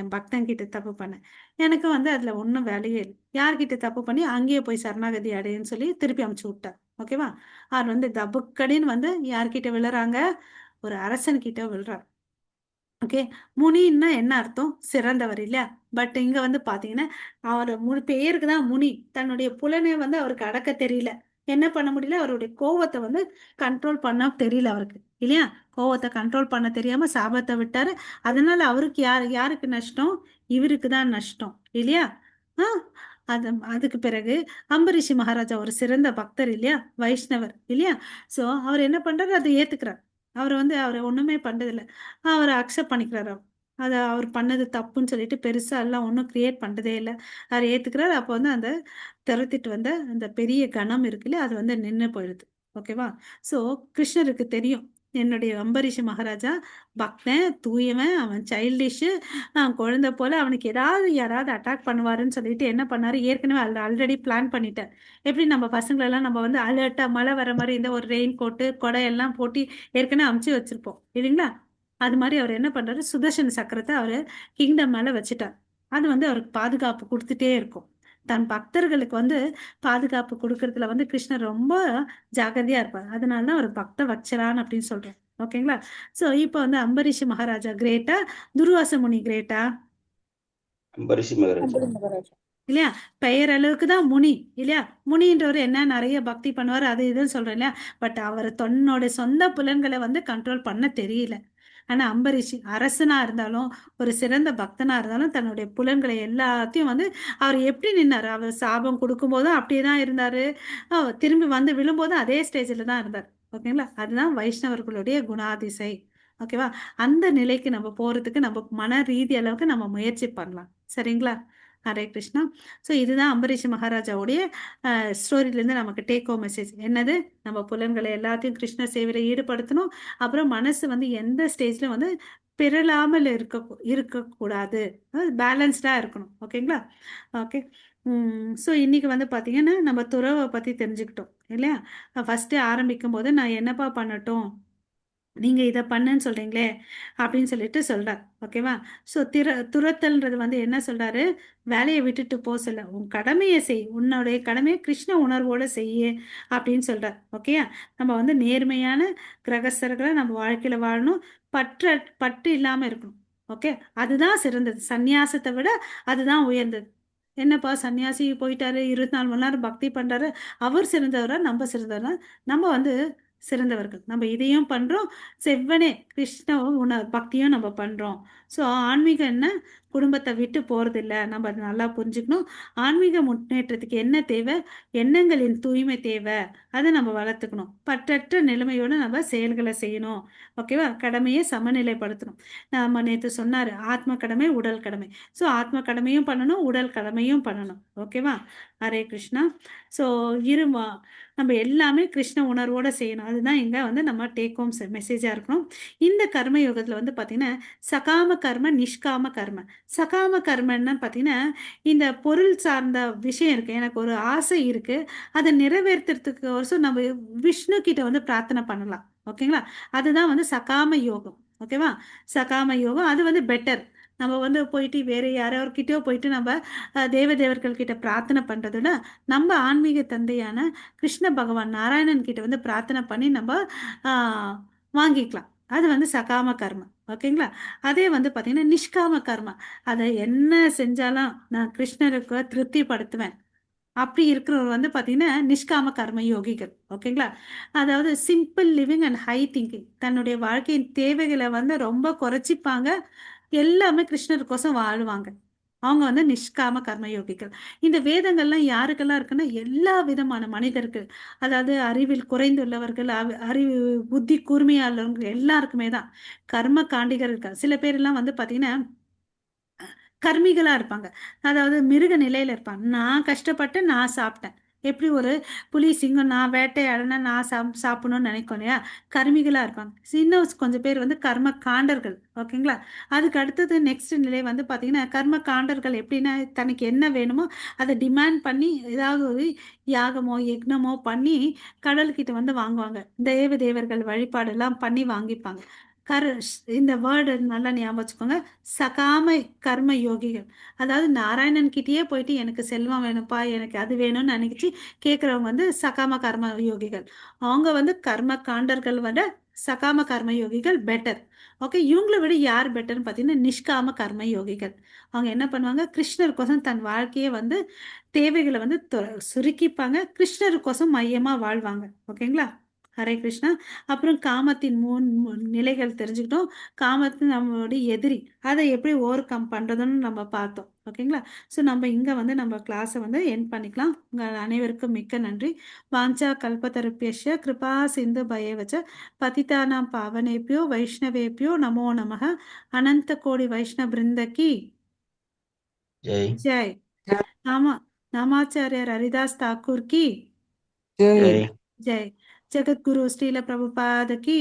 என் பக்தன் கிட்ட தப்பு பண்ண. எனக்கு வந்து அதுல ஒன்றும் வேலையே இல்லை. யார்கிட்ட தப்பு பண்ணி அங்கேயே போய் சரணாகதி அடையன்னு சொல்லி திருப்பி அமுச்சு விட்டார். ஓகேவா? அவர் வந்து தபுக்கடின்னு வந்து யார்கிட்ட விழுறாங்க? ஒரு அரசன் கிட்ட விழுறார். ஓகே. முனின்னா என்ன அர்த்தம்? சிறந்தவர் இல்லையா? பட் இங்க வந்து பாத்தீங்கன்னா அவர் பேருக்கு தான் முனி. தன்னுடைய புலனை வந்து அவருக்கு அடக்க தெரியல. என்ன பண்ண முடியல? அவருடைய கோவத்தை வந்து கண்ட்ரோல் பண்ண தெரியல அவருக்கு இல்லையா? கோவத்தை கண்ட்ரோல் பண்ண தெரியாம சாபத்தை விட்டாரு. அதனால அவருக்கு யாருக்கு நஷ்டம்? இவருக்கு தான் நஷ்டம் இல்லையா? அதுக்கு பிறகு அம்பரீஷி மகாராஜா ஒரு சிறந்த பக்தர் இல்லையா? வைஷ்ணவர் இல்லையா? சோ அவர் என்ன பண்றாரு? அதை ஏத்துக்கிறார். அவர் வந்து அவர் ஒண்ணுமே பண்றதில்ல. அவர் அக்செப்ட் பண்ணிக்கிறாரு. அதை அவர் பண்ணது தப்புன்னு சொல்லிட்டு பெருசா எல்லாம் ஒன்றும் கிரியேட் பண்றதே இல்லை. அவர் ஏத்துக்கிறாரு. அப்போ வந்து அந்த துரத்திட்டு வந்த அந்த பெரிய கணம் இருக்குல்ல, அது வந்து நின்று போயிடுது. ஓகேவா? ஸோ கிருஷ்ணருக்கு தெரியும், என்னுடைய அம்பரீஷ மகாராஜா பக்தன், தூயவன், அவன் சைல்டிஷு, குழந்தை போல, அவனுக்கு யாராவது அட்டாக் பண்ணுவாருன்னு சொல்லிட்டு என்ன பண்ணாரு, ஏற்கனவே ஆல்ரெடி பிளான் பண்ணிட்டார். எப்படி நம்ம பசங்களெல்லாம் நம்ம வந்து அலர்ட்டா மழை வர மாதிரி இந்த ஒரு ரெயின் கோட்டு கொடை எல்லாம் போட்டு ஏற்கனவே அமுச்சு வச்சிருப்போம் இல்லைங்களா? அது மாதிரி அவர் என்ன பண்றாரு, சுதர்சன சக்கரத்தை அவர் கிங்டம் மேல வச்சுட்டார். அது வந்து அவருக்கு பாதுகாப்பு கொடுத்துட்டே இருக்கும். தன் பக்தர்களுக்கு வந்து பாதுகாப்பு கொடுக்கறதுல வந்து கிருஷ்ணர் ரொம்ப ஜாகிரதையா இருப்பார். அதனால தான் அவர் பக்த வத்சலான் அப்படின்னு சொல்றோம். ஓகேங்களா? சோ இப்போ வந்து அம்பரீஷ் மகாராஜா கிரேட்டா, துர்வாச முனி கிரேட்டா அம்பரீஷ் மகாராஜா. இல்லையா? பெயர் அளவுக்கு தான் முனி இல்லையா? முனின்றவர் என்ன நிறைய பக்தி பண்ணுவார், அது இதுன்னு சொல்றேன் இல்லையா? பட் அவர் தன்னோட சொந்த புலன்களை வந்து கண்ட்ரோல் பண்ண தெரியல. ஆனா அம்பரீஷ் அரசனா இருந்தாலும், ஒரு சிறந்த பக்தனா இருந்தாலும், தன்னுடைய புலன்களை எல்லாத்தையும் வந்து அவர் எப்படி நின்னாரு, அவர் சாபம் கொடுக்கும்போதும் அப்படியே தான் இருந்தாரு. திரும்பி வந்து விழும்போதும் அதே ஸ்டேஜில் தான் இருந்தார். ஓகேங்களா? அதுதான் வைஷ்ணவர்களுடைய குணாதிசை. ஓகேவா? அந்த நிலைக்கு நம்ம போறதுக்கு நம்ம மன ரீதி அளவுக்கு நம்ம முயற்சி பண்ணலாம். சரிங்களா? ஹரே கிருஷ்ணா. ஸோ இதுதான் அம்பரீஷ் மகாராஜாவுடைய ஸ்டோரியிலேருந்து நமக்கு டேக் ஹோம் மெசேஜ் என்னது, நம்ம புலன்களை எல்லாத்தையும் கிருஷ்ண சேவையில் ஈடுபடுத்தணும். அப்புறம் மனசு வந்து எந்த ஸ்டேஜ்ல வந்து பிறலாமல் இருக்கக்கூடாது, பேலன்ஸ்டா இருக்கணும். ஓகேங்களா? ஓகே. ஸோ இன்னைக்கு வந்து பார்த்தீங்கன்னா நம்ம துறவை பற்றி தெரிஞ்சுக்கிட்டோம் இல்லையா? ஃபர்ஸ்ட் ஆரம்பிக்கும் போது நான் என்னப்பா பண்ணட்டும், நீங்க இதை பண்ணுன்னு சொல்றீங்களே அப்படின்னு சொல்லிட்டு சொல்றார். ஓகேவா? ஸோ துரத்தல்ன்றது வந்து என்ன சொல்றாரு, வேலையை விட்டுட்டு போ சொல்ல, உன் கடமையை செய், உன்னுடைய கடமையை கிருஷ்ண உணர்வோட செய்ய அப்படின்னு சொல்றார். ஓகேயா? நம்ம வந்து நேர்மையான கிரகஸ்தர்களை நம்ம வாழ்க்கையில வாழணும், பற்று இல்லாம இருக்கணும். ஓகே, அதுதான் சிறந்தது. சந்நியாசத்தை விட அதுதான் உயர்ந்தது. என்னப்பா சன்னியாசி போயிட்டாரு, 24 மணி நேரம் பக்தி பண்றாரு, அவர் சிறந்தவரா நம்ம சிறந்தவரா? நம்ம வந்து சிறந்தவர்கள். நம்ம இதையும் பண்றோம், செவ்வனே கிருஷ்ண பக்தியும் நம்ம பண்றோம். ஸோ ஆன்மீகம் என்ன, குடும்பத்தை விட்டு போறதில்லை. நம்ம அதை நல்லா புரிஞ்சுக்கணும். ஆன்மீக முன்னேற்றத்துக்கு என்ன தேவை, எண்ணங்களின் தூய்மை தேவை, அதை நம்ம வளர்த்துக்கணும். பற்றற்ற நிலைமையோட நம்ம செயல்களை செய்யணும். ஓகேவா? கடமையை சமநிலைப்படுத்தணும். நம்ம நேற்று சொன்னாரு, ஆத்ம கடமை, உடல் கடமை. ஸோ ஆத்ம கடமையும் பண்ணணும், உடல் கடமையும் பண்ணணும். ஓகேவா? ஹரே கிருஷ்ணா. ஸோ இருமா, நம்ம எல்லாமே கிருஷ்ண உணர்வோட செய்யணும். அதுதான் இங்க வந்து நம்ம டேக் ஹோம் மெசேஜா இருக்கணும். இந்த கர்ம யோகத்துல வந்து பாத்தீங்கன்னா சகாம கர்ம, நிஷ்காம கர்ம. சகாம கர்மன்னு பாத்தீங்கன்னா இந்த பொருள் சார்ந்த விஷயம் இருக்கு, எனக்கு ஒரு ஆசை இருக்கு, அதை நிறைவேற்றுறதுக்கு வருஷம் நம்ம விஷ்ணு கிட்ட வந்து பிரார்த்தனை பண்ணலாம். ஓகேங்களா? அதுதான் வந்து சகாம யோகம். ஓகேவா? சகாம யோகம் அது வந்து பெட்டர். நம்ம வந்து போயிட்டு வேற யாரோர்கிட்டயோ போயிட்டு நம்ம தேவதேவர்கள் கிட்ட பிரார்த்தனை பண்றதோட நம்ம ஆன்மீக தந்தையான கிருஷ்ண பகவான் நாராயணன் கிட்ட வந்து பிரார்த்தனை பண்ணி நம்ம வாங்கிக்கலாம். அது வந்து சகாம கர்ம. ஓகேங்களா? அதே வந்து பார்த்தீங்கன்னா நிஷ்காம கர்மா, அதை என்ன செஞ்சாலும் நான் கிருஷ்ணருக்கு திருப்திப்படுத்துவேன் அப்படி இருக்கிறவர் வந்து பார்த்தீங்கன்னா நிஷ்காம கர்ம யோகிகள். ஓகேங்களா? அதாவது simple living and high thinking, தன்னுடைய வாழ்க்கையின் தேவைகளை வந்து ரொம்ப குறைச்சிப்பாங்க, எல்லாமே கிருஷ்ணருக்கோசம் வாழ்வாங்க. அவங்க வந்து நிஷ்காம கர்ம யோகிகள். இந்த வேதங்கள்லாம் யாருக்கெல்லாம் இருக்குன்னா எல்லா விதமான மனிதர்கள், அதாவது அறிவில் குறைந்துள்ளவர்கள், அறிவு புத்தி கூர்மையாளவங்க எல்லாருக்குமே தான். கர்ம காண்டிகள் இருக்கா, சில பேர் எல்லாம் வந்து பார்த்தீங்கன்னா கர்மிகளா இருப்பாங்க. அதாவது மிருக நிலையில இருப்பாங்க. நான் கஷ்டப்பட்டு நான் சாப்பிட்டேன். எப்படி ஒரு புலி சிங்கம் நான் வேட்டையாடினா நான் சாப்பிடணும்னு நினைக்கும் இல்லையா? கர்மிகளா இருப்பாங்க. இன்னும் கொஞ்சம் பேர் வந்து கர்ம காண்டர்கள். ஓகேங்களா? அதுக்கு அடுத்தது நெக்ஸ்ட் நிலை வந்து பார்த்தீங்கன்னா கர்ம காண்டர்கள் எப்படின்னா தனக்கு என்ன வேணுமோ அதை டிமாண்ட் பண்ணி ஏதாவது ஒரு யாகமோ யக்னமோ பண்ணி கடவுள்கிட்ட வந்து வாங்குவாங்க. தேவர்கள் வழிபாடெல்லாம் பண்ணி வாங்கிப்பாங்க. இந்த வேர்டு நல்லா ஞாபகம் வச்சுக்கோங்க. சகாம கர்ம யோகிகள், அதாவது நாராயணன் கிட்டேயே போயிட்டு எனக்கு செல்வம் வேணும்ப்பா, எனக்கு அது வேணும்னு நினைச்சு கேட்குறவங்க வந்து சகாம கர்ம யோகிகள். அவங்க வந்து கர்ம காண்டர்கள் விட சகாம கர்ம யோகிகள் பெட்டர். ஓகே, இவங்களை விட யார் பெட்டர்னு பார்த்தீங்கன்னா நிஷ்காம கர்ம யோகிகள். அவங்க என்ன பண்ணுவாங்க, கிருஷ்ணருக்கோசம் தன் வாழ்க்கையை வந்து தேவைகளை வந்து சுருக்கிப்பாங்க, கிருஷ்ணருக்கோசம் மையமா வாழ்வாங்க. ஓகேங்களா? ஹரே கிருஷ்ணா. அப்புறம் காமத்தின் நிலைகள் தெரிஞ்சுக்கிட்டோம். காமத்து நம்மளுடைய எதிரி, அதை எப்படி ஓவர் கம் பண்ணுறதுன்னு நம்ம பார்த்தோம். ஓகேங்களா? ஸோ நம்ம இங்கே வந்து நம்ம கிளாஸை வந்து என் பண்ணிக்கலாம். உங்கள் அனைவருக்கும் மிக்க நன்றி. வாஞ்சா கல்பதருப்பியஸ்ய கிருபா சிந்து பயவச்ச பதிதானாம் பாவனேபியோ வைஷ்ணவேபியோ நமோ நமः. அனந்த கோடி வைஷ்ணவ பிருந்தகி जय ஜெய். நாமாச்சாரியர் ஹரிதாஸ் தாக்கூர் கி जय जय ஜெய். ஜெகத்குரு ஸ்ரீல பிரபுபாத கி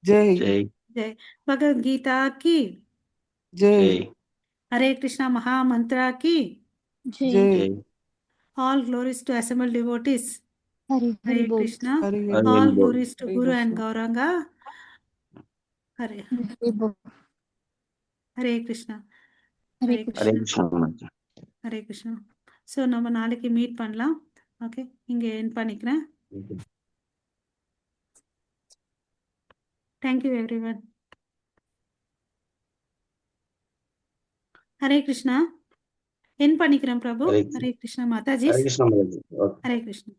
जय जय ஜெய். பகவத்கீதா கி जय जय ஹரே கிருஷ்ணா மகாமந்த்ரா கி जय जय जय all glories to assembled devotees. Hari Hare Hari बोल Krishna. हरि हरि All बोल glories to Hari Guru and Krishna Gauranga. Hare Hari बोल Hare Krishna. Hare Hare Krishna Hare Krishna. Krishna Hare Krishna. So நம்ம நாளைக்கு மீட் பண்ணலாம். ஓகே, இங்கே என் பண்ணிக்கிறேன். Thank you everyone. Hare Krishna. என் பண்ணிக்கிறேன் பிரபு. हरे ஹரே கிருஷ்ணா மாதாஜி. कृष्ण महाराज जी। ओके ஹரே கிருஷ்ணா.